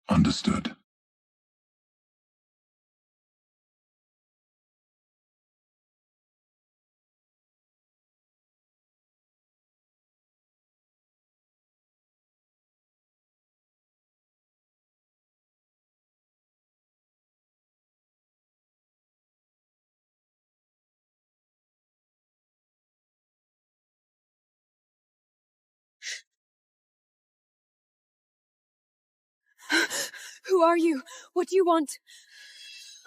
Understood. Who are you? What do you want?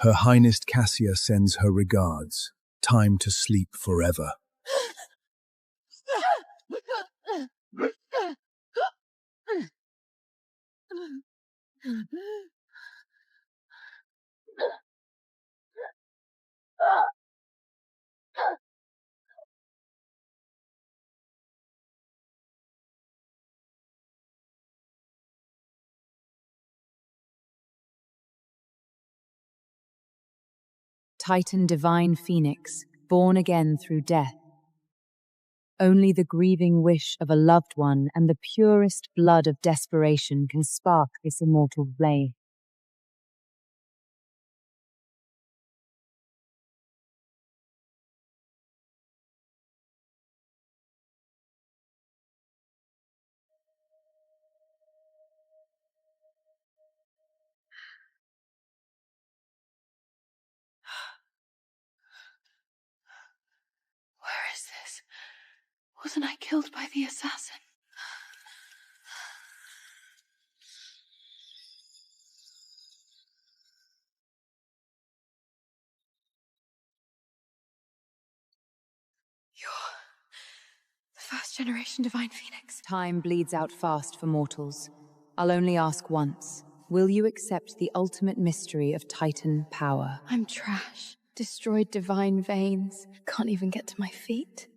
Her Highness Cassia sends her regards. Time to sleep forever. Titan divine phoenix, born again through death. Only the grieving wish of a loved one and the purest blood of desperation can spark this immortal flame. Where is this? Wasn't I killed by the assassin? You're the first generation divine phoenix. Time bleeds out fast for mortals. I'll only ask once. Will you accept the ultimate mystery of Titan power? I'm trash. Destroyed divine veins. Can't even get to my feet.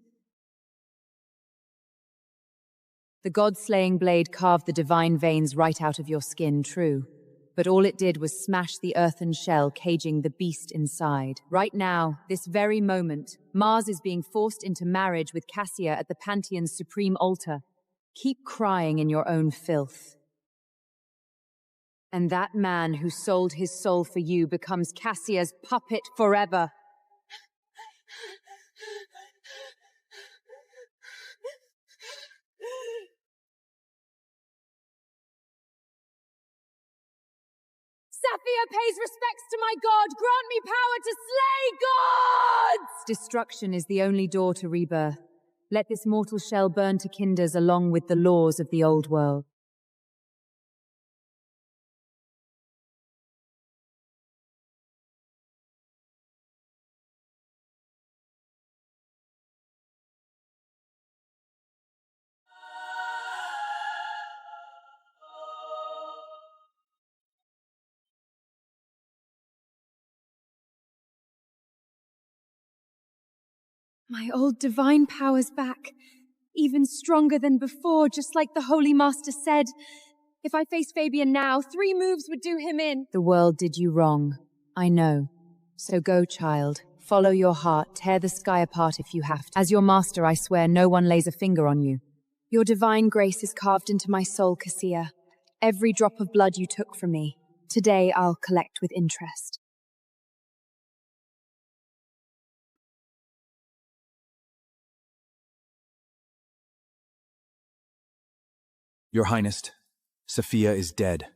The god-slaying blade carved the divine veins right out of your skin, true. But all it did was smash the earthen shell caging the beast inside. Right now, this very moment, Mars is being forced into marriage with Cassia at the Pantheon's supreme altar. Keep crying in your own filth. And that man who sold his soul for you becomes Cassia's puppet forever. Saphir pays respects to my god! Grant me power to slay gods! Destruction is the only door to rebirth. Let this mortal shell burn to cinders along with the laws of the old world. My old divine power's back. Even stronger than before, just like the Holy Master said. If I face Fabian now, 3 moves would do him in. The world did you wrong. I know. So go, child. Follow your heart. Tear the sky apart if you have to. As your master, I swear no one lays a finger on you. Your divine grace is carved into my soul, Cassia. Every drop of blood you took from me. Today I'll collect with interest. Your Highness, Sophia is dead.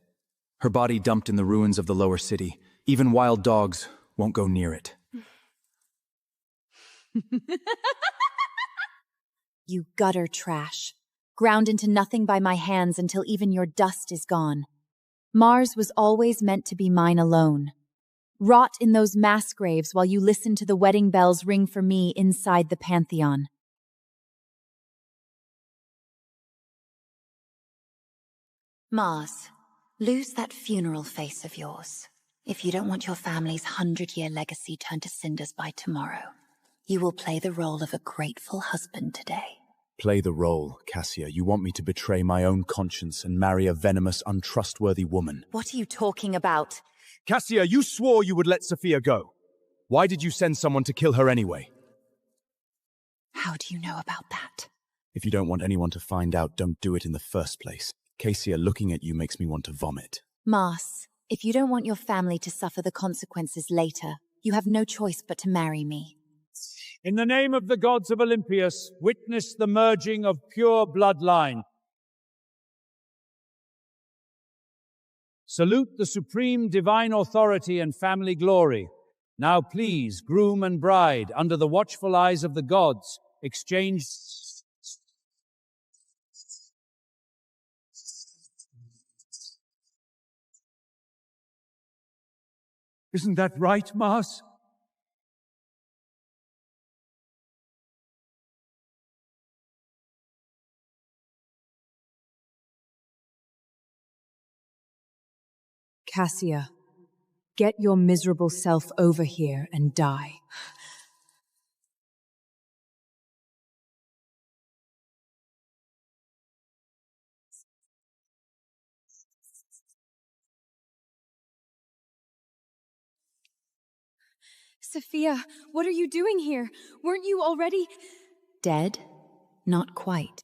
Her body dumped in the ruins of the lower city. Even wild dogs won't go near it. You gutter trash. Ground into nothing by my hands until even your dust is gone. Mars was always meant to be mine alone. Rot in those mass graves while you listen to the wedding bells ring for me inside the Pantheon. Mars, lose that funeral face of yours. If you don't want your family's 100-year legacy turned to cinders by tomorrow, you will play the role of a grateful husband today. Play the role, Cassia. You want me to betray my own conscience and marry a venomous, untrustworthy woman. What are you talking about? Cassia, you swore you would let Sophia go. Why did you send someone to kill her anyway? How do you know about that? If you don't want anyone to find out, don't do it in the first place. Cassia, looking at you makes me want to vomit. Mars, if you don't want your family to suffer the consequences later, you have no choice but to marry me. In the name of the gods of Olympius, witness the merging of pure bloodline. Salute the supreme divine authority and family glory. Now please, groom and bride, under the watchful eyes of the gods, exchange... Isn't that right, Mars? Cassia, get your miserable self over here and die. Sophia, what are you doing here? Weren't you already... Dead? Not quite.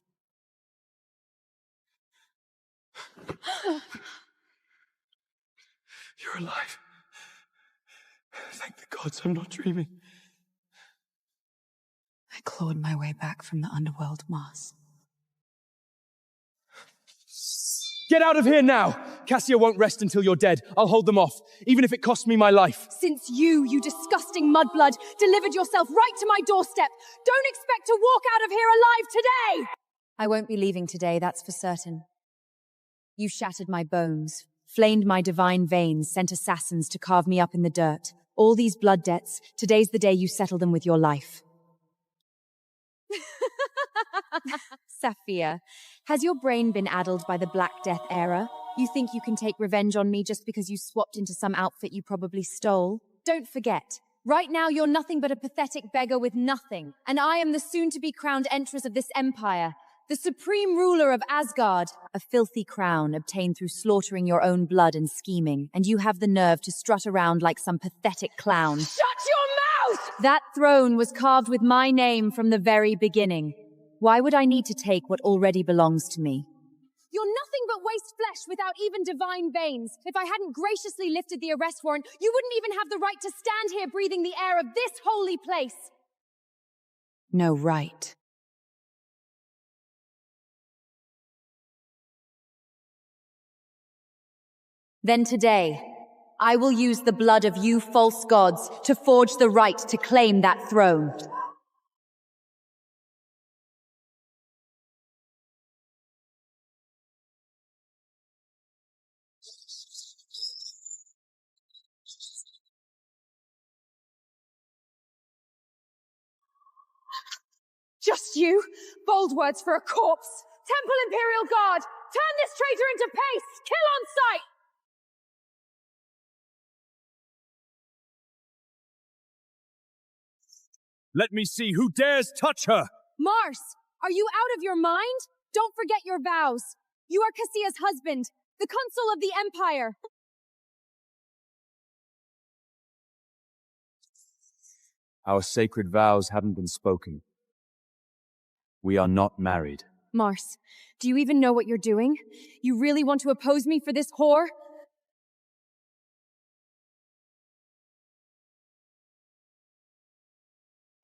You're alive. Thank the gods I'm not dreaming. I clawed my way back from the underworld, Mars. Get out of here now! Cassia won't rest until you're dead. I'll hold them off, even if it costs me my life. Since you disgusting mudblood, delivered yourself right to my doorstep, don't expect to walk out of here alive today! I won't be leaving today, that's for certain. You shattered my bones, flamed my divine veins, sent assassins to carve me up in the dirt. All these blood debts, today's the day you settle them with your life. Saphia, has your brain been addled by the Black Death era? You think you can take revenge on me just because you swapped into some outfit you probably stole? Don't forget, right now you're nothing but a pathetic beggar with nothing, and I am the soon-to-be crowned empress of this empire, the supreme ruler of Asgard. A filthy crown obtained through slaughtering your own blood and scheming, and you have the nerve to strut around like some pathetic clown. Shut your mouth! That throne was carved with my name from the very beginning. Why would I need to take what already belongs to me? You're nothing but waste flesh without even divine veins. If I hadn't graciously lifted the arrest warrant, you wouldn't even have the right to stand here breathing the air of this holy place. No right. Then today, I will use the blood of you false gods to forge the right to claim that throne. Just you? Bold words for a corpse. Temple Imperial Guard! Turn this traitor into paste! Kill on sight! Let me see who dares touch her! Mars, are you out of your mind? Don't forget your vows. You are Cassia's husband, the consul of the Empire. Our sacred vows haven't been spoken. We are not married. Mars, do you even know what you're doing? You really want to oppose me for this whore?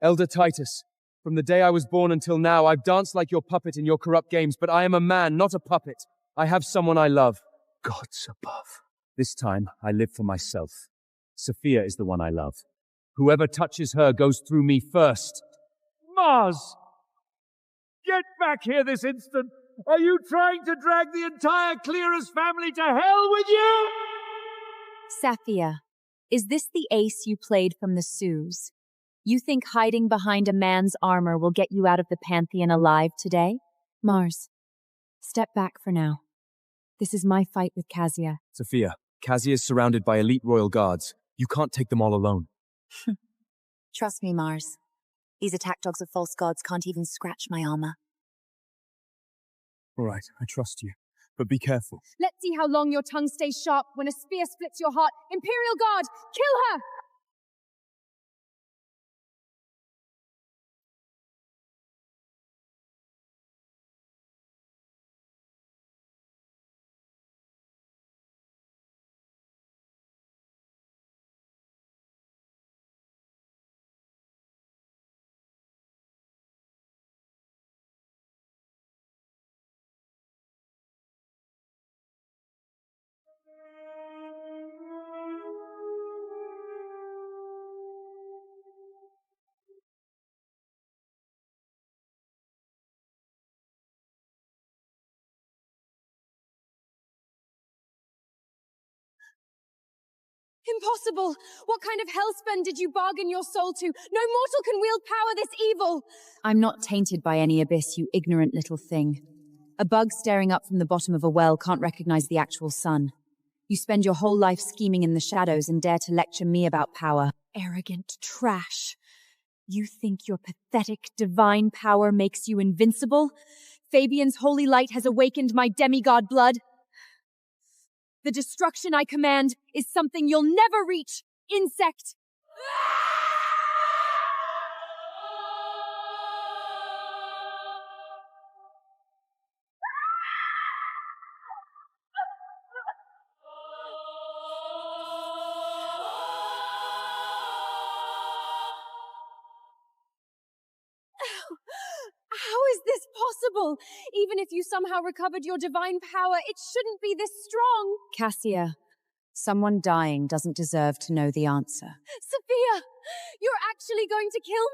Elder Titus, from the day I was born until now, I've danced like your puppet in your corrupt games, but I am a man, not a puppet. I have someone I love. Gods above. This time, I live for myself. Sophia is the one I love. Whoever touches her goes through me first. Mars! Get back here this instant! Are you trying to drag the entire Clearus family to hell with you? Saphia, is this the ace you played from the Sioux? You think hiding behind a man's armor will get you out of the Pantheon alive today? Mars, step back for now. This is my fight with Cassia. Sophia, Cassia is surrounded by elite royal guards. You can't take them all alone. Trust me, Mars. These attack dogs of false gods can't even scratch my armor. All right, I trust you. But be careful. Let's see how long your tongue stays sharp when a spear splits your heart. Imperial Guard, kill her! Impossible! What kind of hellspend did you bargain your soul to? No mortal can wield power this evil! I'm not tainted by any abyss, you ignorant little thing. A bug staring up from the bottom of a well can't recognize the actual sun. You spend your whole life scheming in the shadows and dare to lecture me about power. Arrogant trash. You think your pathetic divine power makes you invincible? Fabian's holy light has awakened my demigod blood. The destruction I command is something you'll never reach, insect! How is this possible? Even if you somehow recovered your divine power, it shouldn't be this strong. Cassia, someone dying doesn't deserve to know the answer. Sophia, you're actually going to kill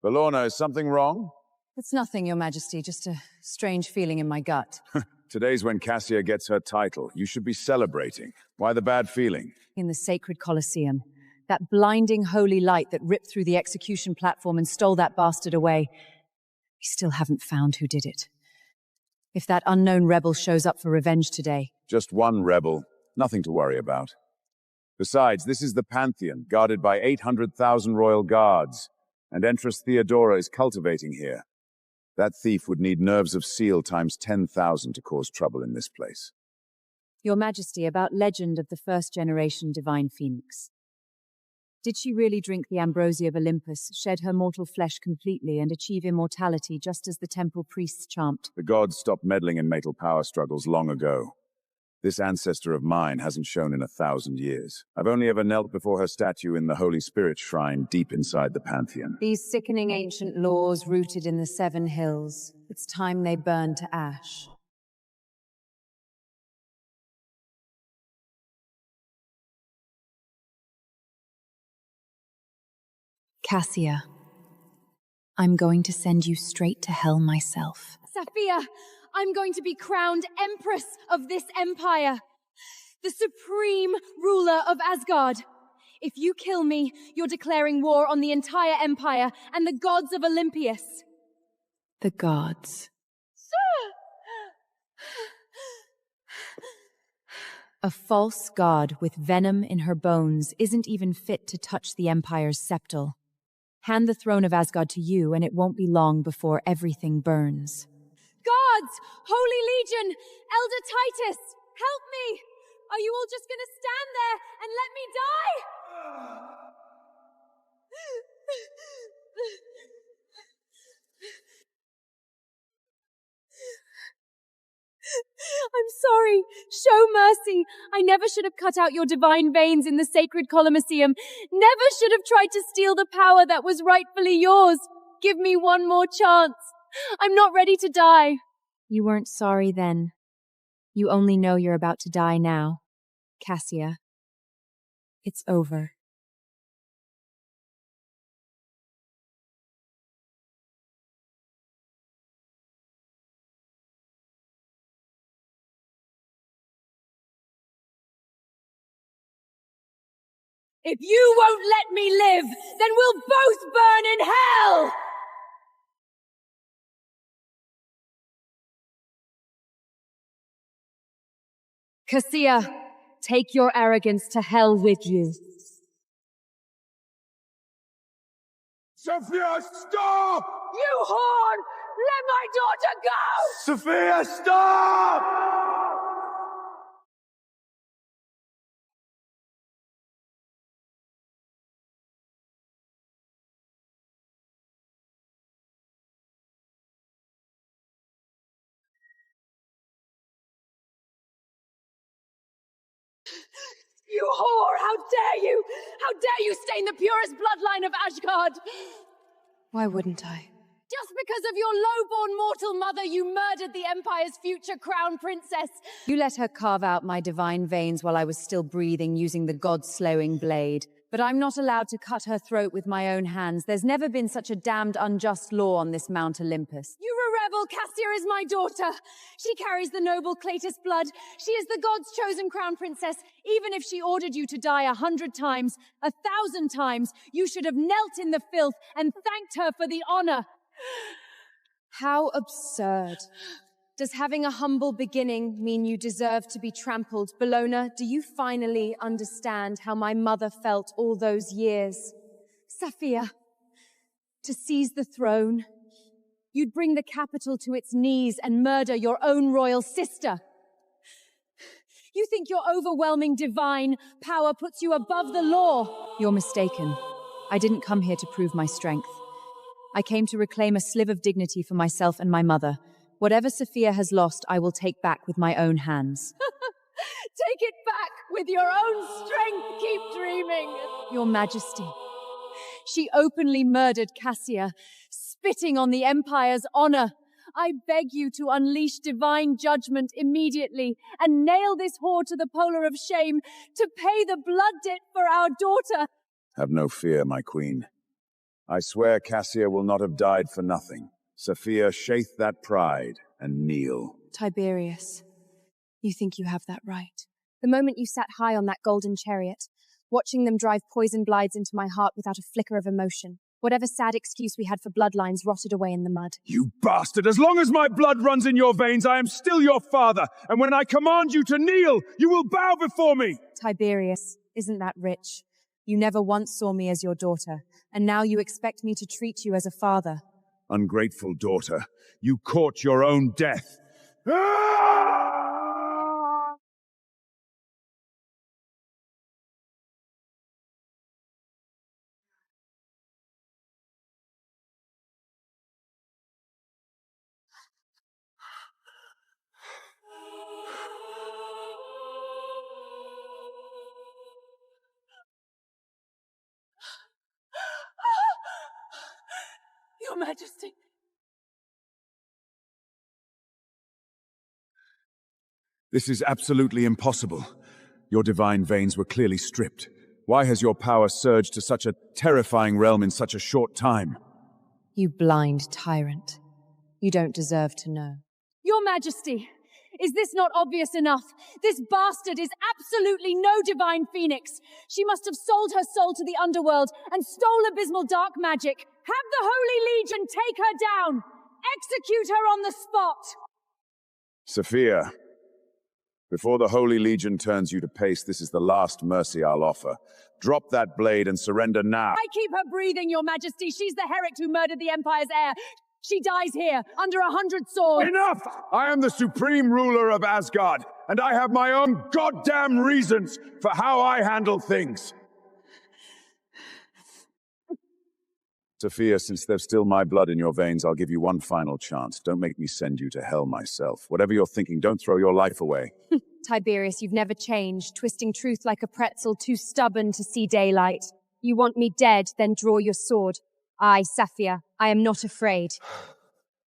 me? Belorna, is something wrong? It's nothing, Your Majesty, just a strange feeling in my gut. Today's when Cassia gets her title. You should be celebrating. Why the bad feeling? In the sacred Colosseum, that blinding holy light that ripped through the execution platform and stole that bastard away. We still haven't found who did it. If that unknown rebel shows up for revenge today... Just one rebel. Nothing to worry about. Besides, this is the Pantheon, guarded by 800,000 royal guards, and Empress Theodora is cultivating here. That thief would need nerves of steel times 10,000 to cause trouble in this place. Your Majesty, about legend of the first-generation Divine Phoenix. Did she really drink the ambrosia of Olympus, shed her mortal flesh completely, and achieve immortality just as the temple priests champed? The gods stopped meddling in mortal power struggles long ago. This ancestor of mine hasn't shown in 1,000 years. I've only ever knelt before her statue in the Holy Spirit Shrine deep inside the Pantheon. These sickening ancient laws rooted in the Seven Hills. It's time they burned to ash. Cassia, I'm going to send you straight to hell myself. Sophia, I'm going to be crowned Empress of this empire, the supreme ruler of Asgard. If you kill me, you're declaring war on the entire empire and the gods of Olympias. The gods. A false god with venom in her bones isn't even fit to touch the Empire's scepter. Hand the throne of Asgard to you, and it won't be long before everything burns. Gods! Holy Legion! Elder Titus! Help me! Are you all just gonna stand there and let me die? I'm sorry. Show mercy. I never should have cut out your divine veins in the sacred Colosseum. Never should have tried to steal the power that was rightfully yours. Give me one more chance. I'm not ready to die. You weren't sorry then. You only know you're about to die now. Cassia. It's over. If you won't let me live, then we'll both burn in hell! Cassia, take your arrogance to hell with you. Sophia, stop! You whore! Let my daughter go! Sophia, stop! You whore! How dare you! How dare you stain the purest bloodline of Asgard! Why wouldn't I? Just because of your low-born mortal mother, you murdered the Empire's future crown princess! You let her carve out my divine veins while I was still breathing using the god-slowing blade. But I'm not allowed to cut her throat with my own hands. There's never been such a damned unjust law on this Mount Olympus. You're a rebel! Cassia is my daughter! She carries the noble Cleitus blood. She is the god's chosen crown princess. Even if she ordered you to die 100 times, 1,000 times, you should have knelt in the filth and thanked her for the honor. How absurd. Does having a humble beginning mean you deserve to be trampled? Bellona, do you finally understand how my mother felt all those years? Saphir, to seize the throne, you'd bring the capital to its knees and murder your own royal sister. You think your overwhelming divine power puts you above the law? You're mistaken. I didn't come here to prove my strength. I came to reclaim a sliver of dignity for myself and my mother. Whatever Saphir has lost, I will take back with my own hands. Take it back with your own strength. Keep dreaming. Your Majesty, she openly murdered Cassia, spitting on the Empire's honor. I beg you to unleash divine judgment immediately and nail this whore to the polar of shame to pay the blood debt for our daughter. Have no fear, my queen. I swear Cassia will not have died for nothing. Saphir, shake that pride and kneel. Tiberius, you think you have that right. The moment you sat high on that golden chariot, watching them drive poison blights into my heart without a flicker of emotion. Whatever sad excuse we had for bloodlines rotted away in the mud. You bastard! As long as my blood runs in your veins, I am still your father. And when I command you to kneel, you will bow before me! Tiberius, isn't that rich? You never once saw me as your daughter, and now you expect me to treat you as a father. Ungrateful daughter, you court your own death. Your Majesty. This is absolutely impossible. Your divine veins were clearly stripped. Why has your power surged to such a terrifying realm in such a short time? You blind tyrant. You don't deserve to know. Your Majesty, is this not obvious enough? This bastard is absolutely no divine phoenix. She must have sold her soul to the underworld and stole abysmal dark magic. Have the Holy Legion take her down. Execute her on the spot. Saphir, before the Holy Legion turns you to paste, this is the last mercy I'll offer. Drop that blade and surrender now. I keep her breathing, Your Majesty. She's the Herrick who murdered the Empire's heir. She dies here, under 100 swords. Enough! I am the supreme ruler of Asgard, and I have my own goddamn reasons for how I handle things. Saphir, since there's still my blood in your veins, I'll give you one final chance. Don't make me send you to hell myself. Whatever you're thinking, don't throw your life away. Tiberius, you've never changed, twisting truth like a pretzel, too stubborn to see daylight. You want me dead, then draw your sword. I, Saphir, I am not afraid.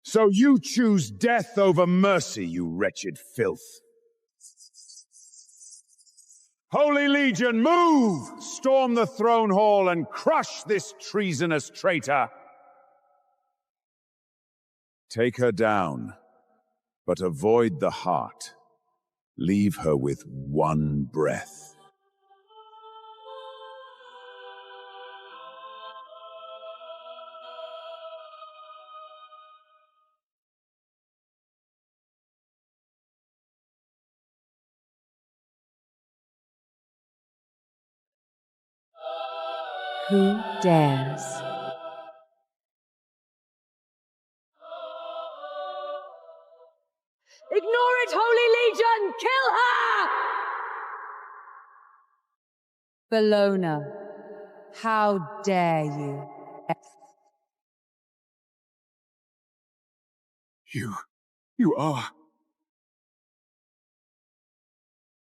So you choose death over mercy, you wretched filth. Holy Legion, move! Storm the throne hall and crush this treasonous traitor. Take her down, but avoid the heart. Leave her with one breath. Who dares? Ignore it, Holy Legion! Kill her! Bellona, how dare you? You are.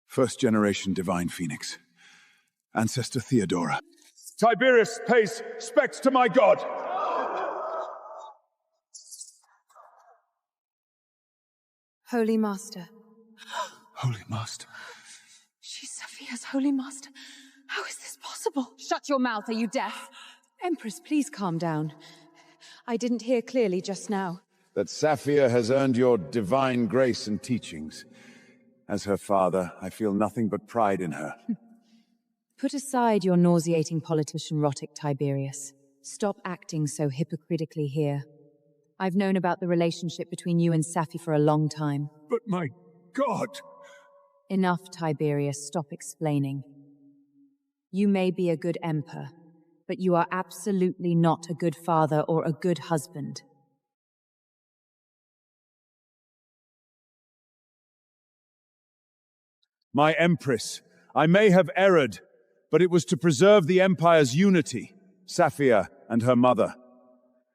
First-generation divine phoenix. Ancestor Theodora. Tiberius pays respects to my god! Holy Master. Holy Master. She's Saphir's Holy Master. How is this possible? Shut your mouth, are you deaf? Empress, please calm down. I didn't hear clearly just now. That Saphir has earned your divine grace and teachings. As her father, I feel nothing but pride in her. Put aside your nauseating politician rhotic, Tiberius. Stop acting so hypocritically here. I've known about the relationship between you and Safi for a long time. But my God! Enough, Tiberius. Stop explaining. You may be a good emperor, but you are absolutely not a good father or a good husband. My Empress, I may have erred, but it was to preserve the Empire's unity, Safia and her mother.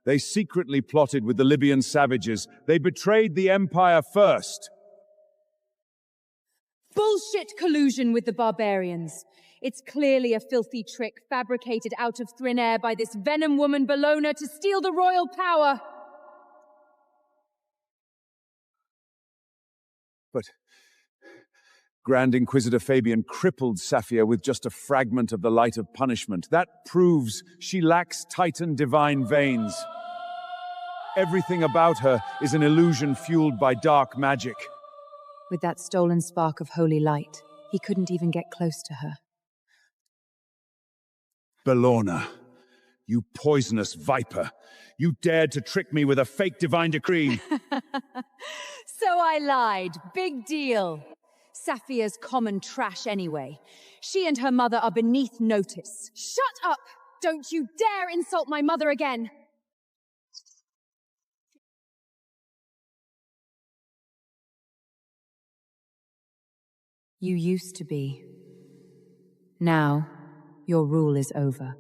They secretly plotted with the Libyan savages. They betrayed the Empire first. Bullshit collusion with the barbarians. It's clearly a filthy trick fabricated out of thin air by this venom woman Bellona to steal the royal power. But Grand Inquisitor Fabian crippled Safia with just a fragment of the light of punishment. That proves she lacks Titan divine veins. Everything about her is an illusion fueled by dark magic. With that stolen spark of holy light, he couldn't even get close to her. Bellona, you poisonous viper. You dared to trick me with a fake divine decree. So I lied. Big deal. Safia's common trash anyway. She and her mother are beneath notice. Shut up! Don't you dare insult my mother again! You used to be. Now, your rule is over.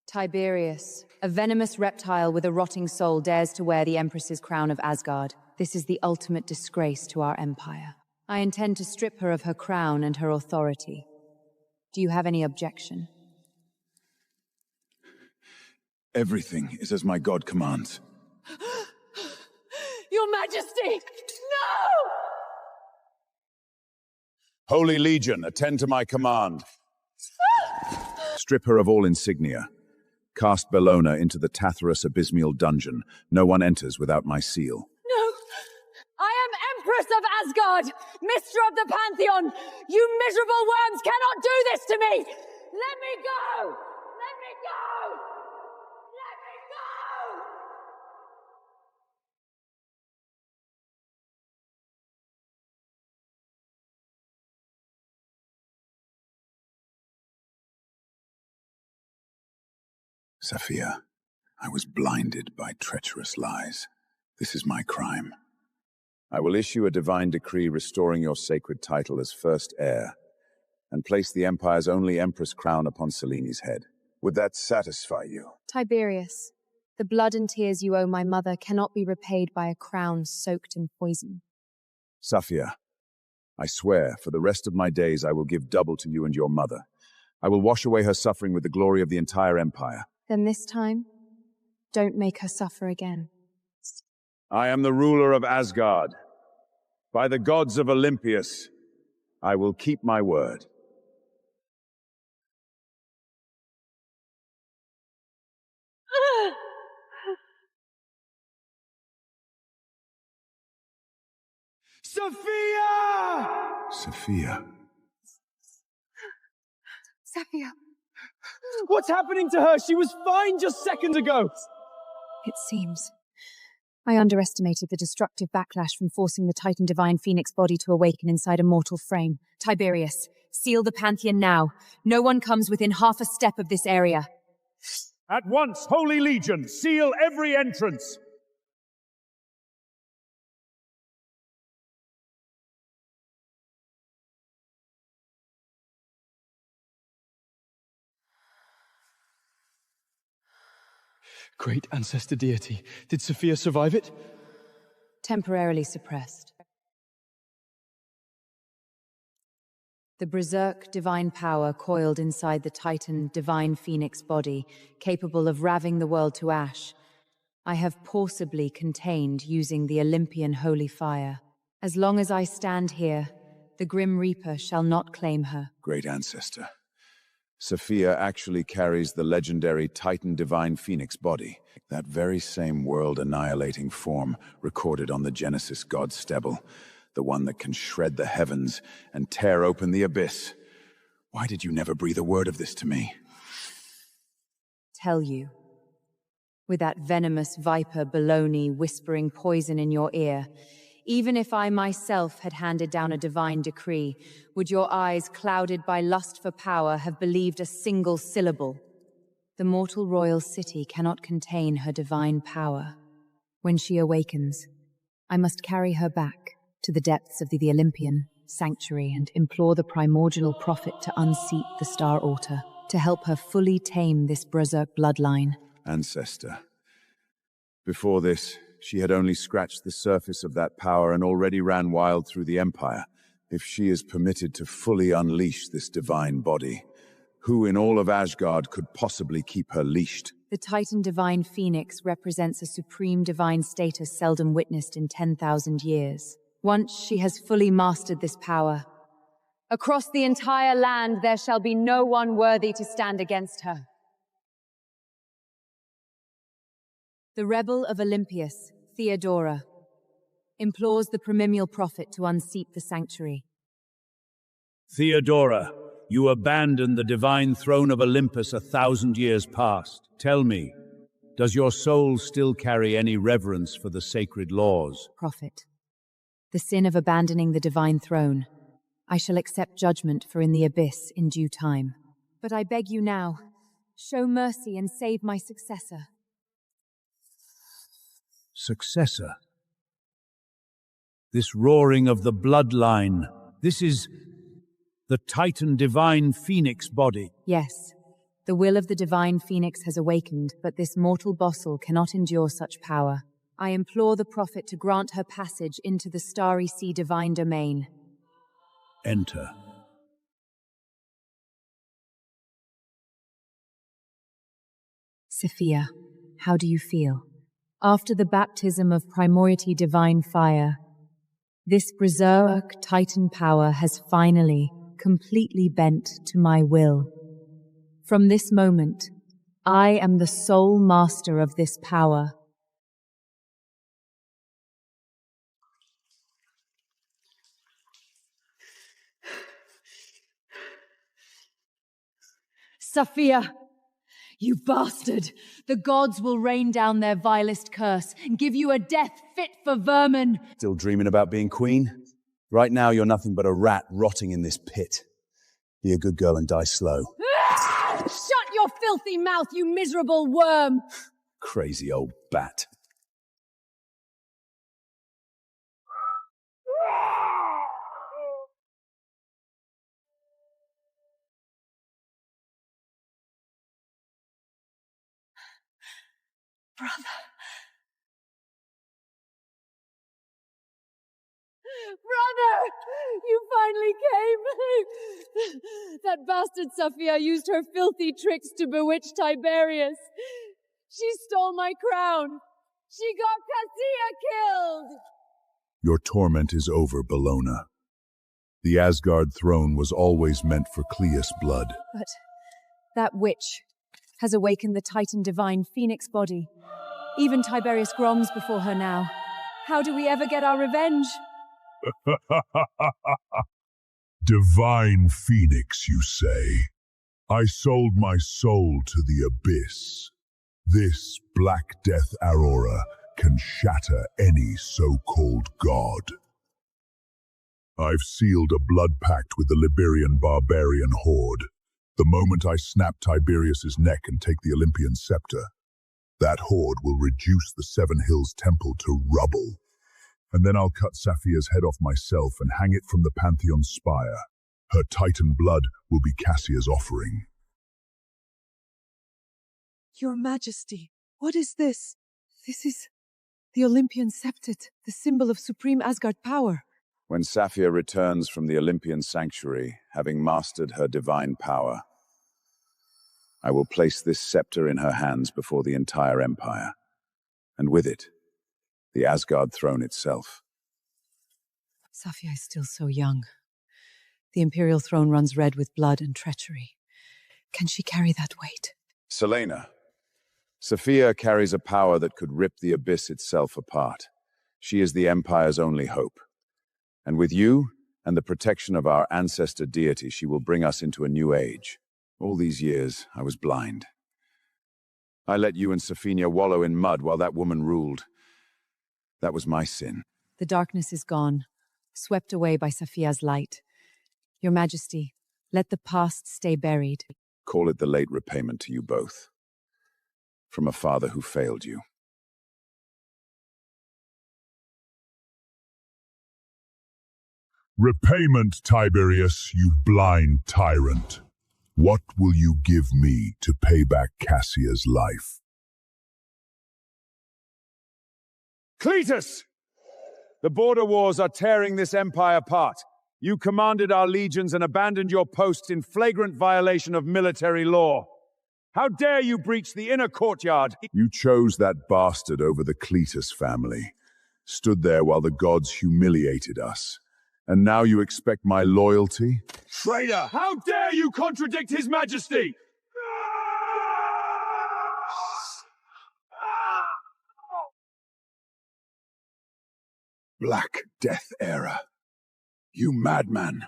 Tiberius, a venomous reptile with a rotting soul, dares to wear the Empress's crown of Asgard. This is the ultimate disgrace to our empire. I intend to strip her of her crown and her authority. Do you have any objection? Everything is as my God commands. Your Majesty! No! Holy Legion, attend to my command. Strip her of all insignia. Cast Bellona into the Tatharus abysmal dungeon. No one enters without my seal. No! I am Empress of Asgard! Mistress of the Pantheon! You miserable worms cannot do this to me! Let me go! Let me go! Let me go! Safia, I was blinded by treacherous lies. This is my crime. I will issue a divine decree restoring your sacred title as first heir, and place the Empire's only Empress crown upon Seleni's head. Would that satisfy you? Tiberius, the blood and tears you owe my mother cannot be repaid by a crown soaked in poison. Safia, I swear, for the rest of my days I will give double to you and your mother. I will wash away her suffering with the glory of the entire Empire. Then this time, don't make her suffer again. I am the ruler of Asgard. By the gods of Olympius, I will keep my word. Safia! Safia. Safia! What's happening to her? She was fine just seconds ago! It seems. I underestimated the destructive backlash from forcing the Titan Divine Phoenix body to awaken inside a mortal frame. Tiberius, seal the Pantheon now. No one comes within half a step of this area. At once, Holy Legion, seal every entrance! Great ancestor deity, did Sophia survive it? Temporarily suppressed. The berserk divine power coiled inside the Titan divine Phoenix body, capable of raving the world to ash, I have forcibly contained using the Olympian holy fire. As long as I stand here, the Grim Reaper shall not claim her. Great ancestor. Sophia actually carries the legendary Titan Divine Phoenix body, that very same world-annihilating form recorded on the Genesis god Stebble. the one that can shred the heavens and tear open the abyss. Why did you never breathe a word of this to me? Tell you. With that venomous viper baloney whispering poison in your ear, even if I myself had handed down a divine decree, would your eyes, clouded by lust for power, have believed a single syllable? The mortal royal city cannot contain her divine power. When she awakens, I must carry her back to the depths of the Olympian sanctuary and implore the primordial prophet to unseat the star altar, to help her fully tame this berserk bloodline. Ancestor. Before this, she had only scratched the surface of that power and already ran wild through the Empire. If she is permitted to fully unleash this divine body, who in all of Asgard could possibly keep her leashed? The Titan Divine Phoenix represents a supreme divine status seldom witnessed in 10,000 years. Once she has fully mastered this power, across the entire land there shall be no one worthy to stand against her. The rebel of Olympius, Theodora, implores the primordial prophet to unseat the sanctuary. Theodora, you abandoned the divine throne of Olympus 1,000 years past. Tell me, does your soul still carry any reverence for the sacred laws? Prophet, the sin of abandoning the divine throne, I shall accept judgment for in the abyss in due time. But I beg you now, show mercy and save my successor. Successor? This roaring of the bloodline, this is the Titan Divine Phoenix body. Yes, the will of the Divine Phoenix has awakened, but this mortal bossel cannot endure such power. I implore the prophet to grant her passage into the starry sea divine domain. Enter. Sophia, how do you feel? After the baptism of primordial divine fire, this berserk Titan power has finally, completely bent to my will. From this moment, I am the sole master of this power. Sophia! You bastard! The gods will rain down their vilest curse and give you a death fit for vermin! Still dreaming about being queen? Right now you're nothing but a rat rotting in this pit. Be a good girl and die slow. Shut your filthy mouth, you miserable worm! Crazy old bat. Brother. Brother! You finally came! That bastard Sophia used her filthy tricks to bewitch Tiberius. She stole my crown. She got Cassia killed! Your torment is over, Bellona. The Asgard throne was always meant for Cleus' blood. But that witch has awakened the Titan Divine Phoenix body. Even Tiberius groans before her now. How do we ever get our revenge? Divine Phoenix, you say? I sold my soul to the abyss. This Black Death Aurora can shatter any so-called god. I've sealed a blood pact with the Liberian barbarian horde. The moment I snap Tiberius's neck and take the Olympian scepter, that horde will reduce the Seven Hills Temple to rubble. And then I'll cut Saphia's head off myself and hang it from the Pantheon's spire. Her Titan blood will be Cassia's offering. Your Majesty, what is this? This is the Olympian Septet, the symbol of supreme Asgard power. When Saphia returns from the Olympian sanctuary, having mastered her divine power, I will place this scepter in her hands before the entire empire, and with it, the Asgard throne itself. Saphia is still so young. The Imperial throne runs red with blood and treachery. Can she carry that weight? Selena, Sophia carries a power that could rip the abyss itself apart. She is the Empire's only hope. And with you and the protection of our ancestor deity, she will bring us into a new age. All these years, I was blind. I let you and Safina wallow in mud while that woman ruled. That was my sin. The darkness is gone, swept away by Safia's light. Your Majesty, let the past stay buried. Call it the late repayment to you both. From a father who failed you. Repayment, Tiberius, you blind tyrant. What will you give me to pay back Cassia's life? Cletus! The border wars are tearing this empire apart. You commanded our legions and abandoned your posts in flagrant violation of military law. How dare you breach the inner courtyard? You chose that bastard over the Cletus family, stood there while the gods humiliated us. And now you expect my loyalty? Traitor! How dare you contradict His Majesty! Black Death era. You madman.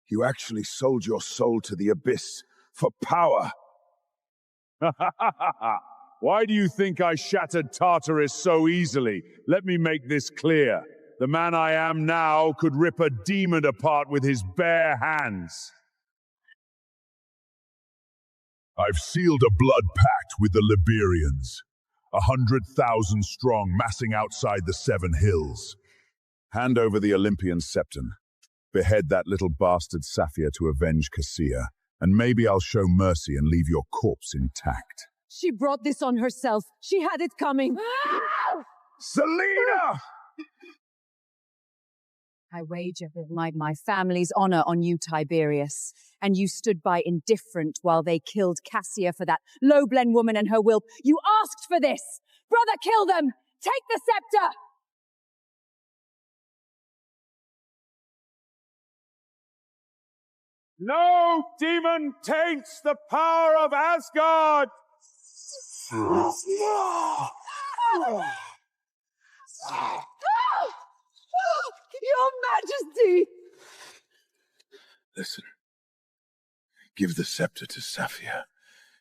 You actually sold your soul to the abyss for power. Why do you think I shattered Tartarus so easily? Let me make this clear. The man I am now could rip a demon apart with his bare hands. I've sealed a blood pact with the Liberians. 100,000 strong, massing outside the Seven Hills. Hand over the Olympian scepter. Behead that little bastard Safia to avenge Cassia, and maybe I'll show mercy and leave your corpse intact. She brought this on herself. She had it coming. Selena! I wager my family's honor on you, Tiberius. And you stood by indifferent while they killed Cassia for that Loblen woman and her will. You asked for this! Brother, kill them! Take the scepter! No demon taints the power of Asgard! Your Majesty! Listen. Give the scepter to Safia.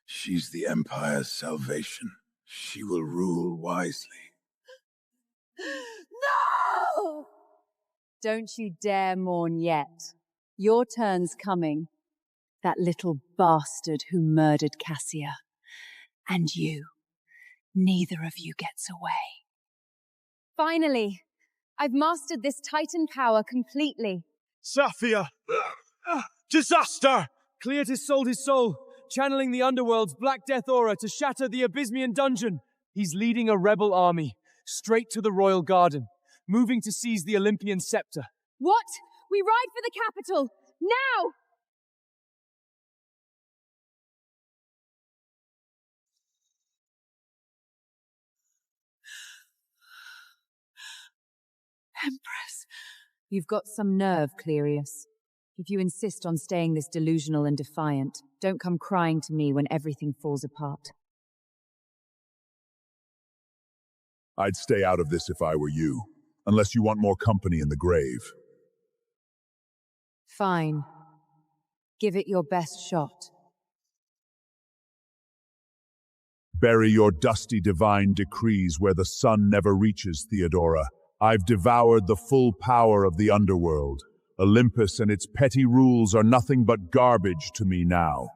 She's the Empire's salvation. She will rule wisely. No! Don't you dare mourn yet. Your turn's coming. That little bastard who murdered Cassia. And you. Neither of you gets away. Finally, I've mastered this Titan power completely. Safia! Disaster! Cletus sold his soul, channeling the underworld's Black Death aura to shatter the Abysmian dungeon. He's leading a rebel army, straight to the royal garden, moving to seize the Olympian scepter. What? We ride for the capital! Now! Empress. You've got some nerve, Clerius. If you insist on staying this delusional and defiant, don't come crying to me when everything falls apart. I'd stay out of this if I were you, unless you want more company in the grave. Fine. Give it your best shot. Bury your dusty divine decrees where the sun never reaches, Theodora. I've devoured the full power of the underworld. Olympus and its petty rules are nothing but garbage to me now.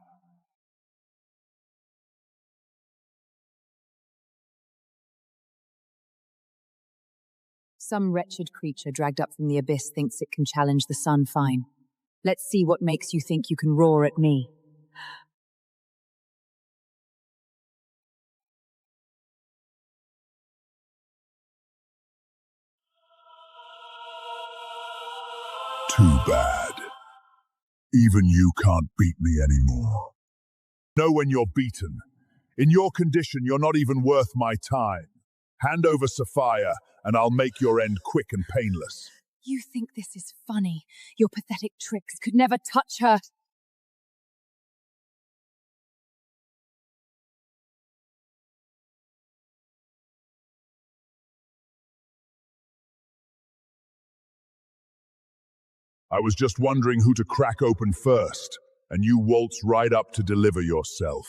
Some wretched creature dragged up from the abyss thinks it can challenge the sun. Fine. Let's see what makes you think you can roar at me. Too bad. Even you can't beat me anymore. Know when you're beaten. In your condition, you're not even worth my time. Hand over Sapphire, and I'll make your end quick and painless. You think this is funny? Your pathetic tricks could never touch her. I was just wondering who to crack open first, and you waltz right up to deliver yourself.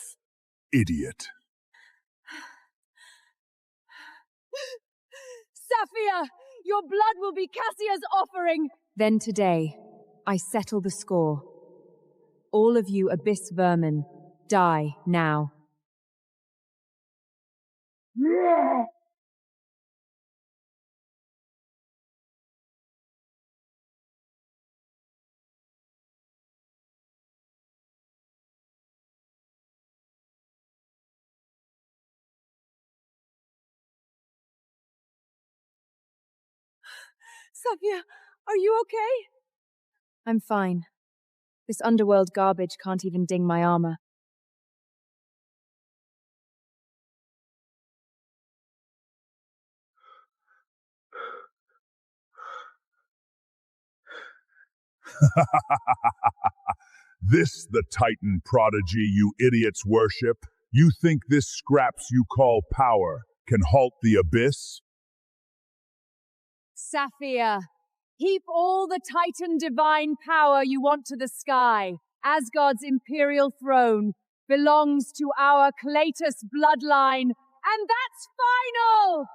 Idiot. Saphia, your blood will be Cassia's offering. Then today, I settle the score. All of you abyss vermin, die now. Saphia, are you okay? I'm fine. This underworld garbage can't even ding my armor. This the Titan prodigy you idiots worship? You think this scraps you call power can halt the abyss? Saphia, heap all the Titan divine power you want to the sky. Asgard's imperial throne belongs to our Cletus bloodline, and that's final!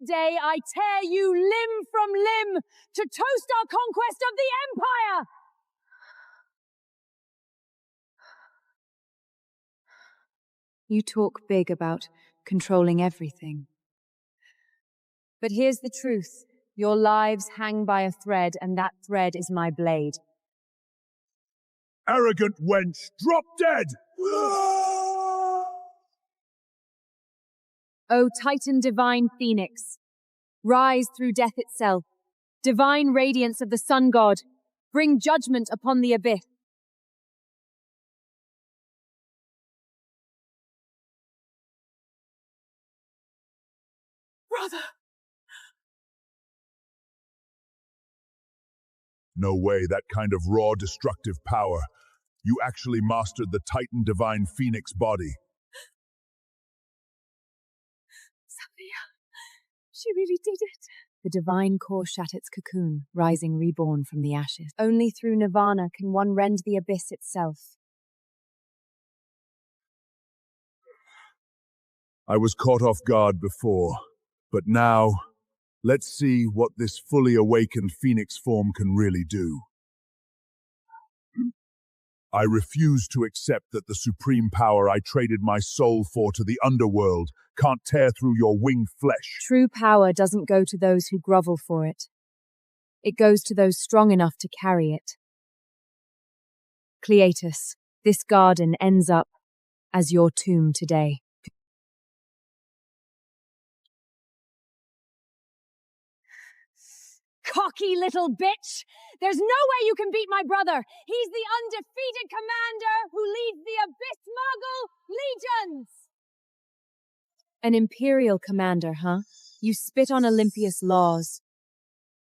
Day I tear you limb from limb to toast our conquest of the Empire! You talk big about controlling everything. But here's the truth. Your lives hang by a thread, and that thread is my blade. Arrogant wench, drop dead! O Titan divine Phoenix, rise through death itself. Divine radiance of the sun god, bring judgment upon the abyss. Brother! No way, that kind of raw, destructive power. You actually mastered the Titan divine Phoenix body. Saphia, she really did it. The divine core shat its cocoon, rising reborn from the ashes. Only through nirvana can one rend the abyss itself. I was caught off guard before, but now, let's see what this fully awakened Phoenix form can really do. I refuse to accept that the supreme power I traded my soul for to the underworld can't tear through your winged flesh. True power doesn't go to those who grovel for it. It goes to those strong enough to carry it. Cletus, this garden ends up as your tomb today. Cocky little bitch! There's no way you can beat my brother! He's the undefeated commander who leads the Abyss Muggle legions! An imperial commander, huh? You spit on Olympia's laws,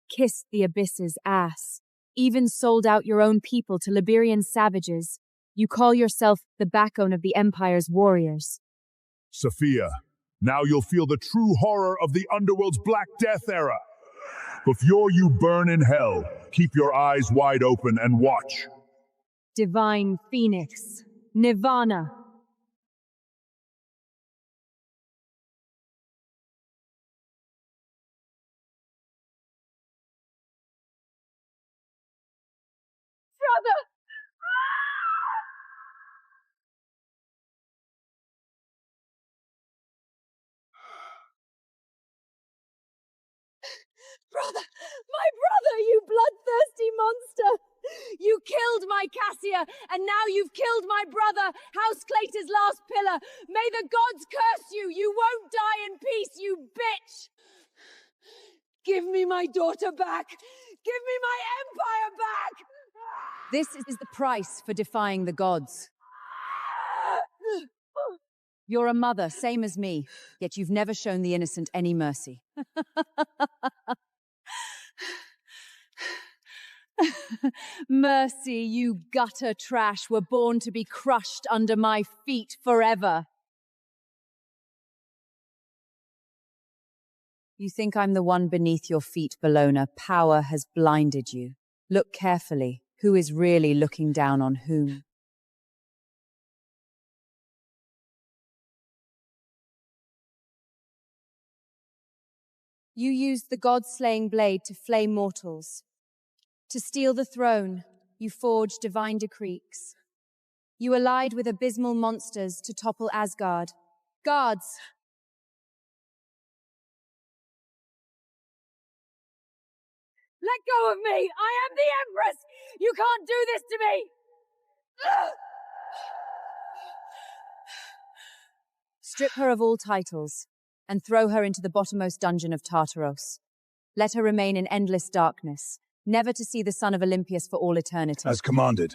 kissed the Abyss's ass, even sold out your own people to Liberian savages. You call yourself the backbone of the Empire's warriors. Saphia, now you'll feel the true horror of the underworld's Black Death era. Before you burn in hell, keep your eyes wide open and watch. Divine Phoenix, Nirvana. Brother! Brother! My brother, you bloodthirsty monster! You killed my Cassia, and now you've killed my brother, House Cletus' last pillar. May the gods curse you! You won't die in peace, you bitch! Give me my daughter back! Give me my empire back! This is the price for defying the gods. You're a mother, same as me, yet you've never shown the innocent any mercy. Mercy, you gutter trash, were born to be crushed under my feet forever. You think I'm the one beneath your feet, Bellona. Power has blinded you. Look carefully. Who is really looking down on whom? You used the god-slaying blade to flay mortals. To steal the throne, you forged divine decrees. You allied with abysmal monsters to topple Asgard. Guards! Let go of me! I am the Empress! You can't do this to me! Strip her of all titles, and throw her into the bottommost dungeon of Tartaros. Let her remain in endless darkness, never to see the son of Olympius for all eternity. As commanded.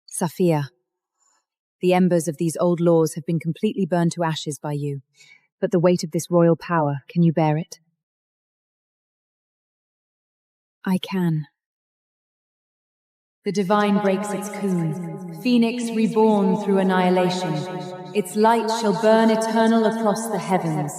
Saphia, the embers of these old laws have been completely burned to ashes by you, but the weight of this royal power, can you bear it? I can. The divine breaks its cocoon, phoenix reborn through annihilation. Its light shall burn eternal across the heavens.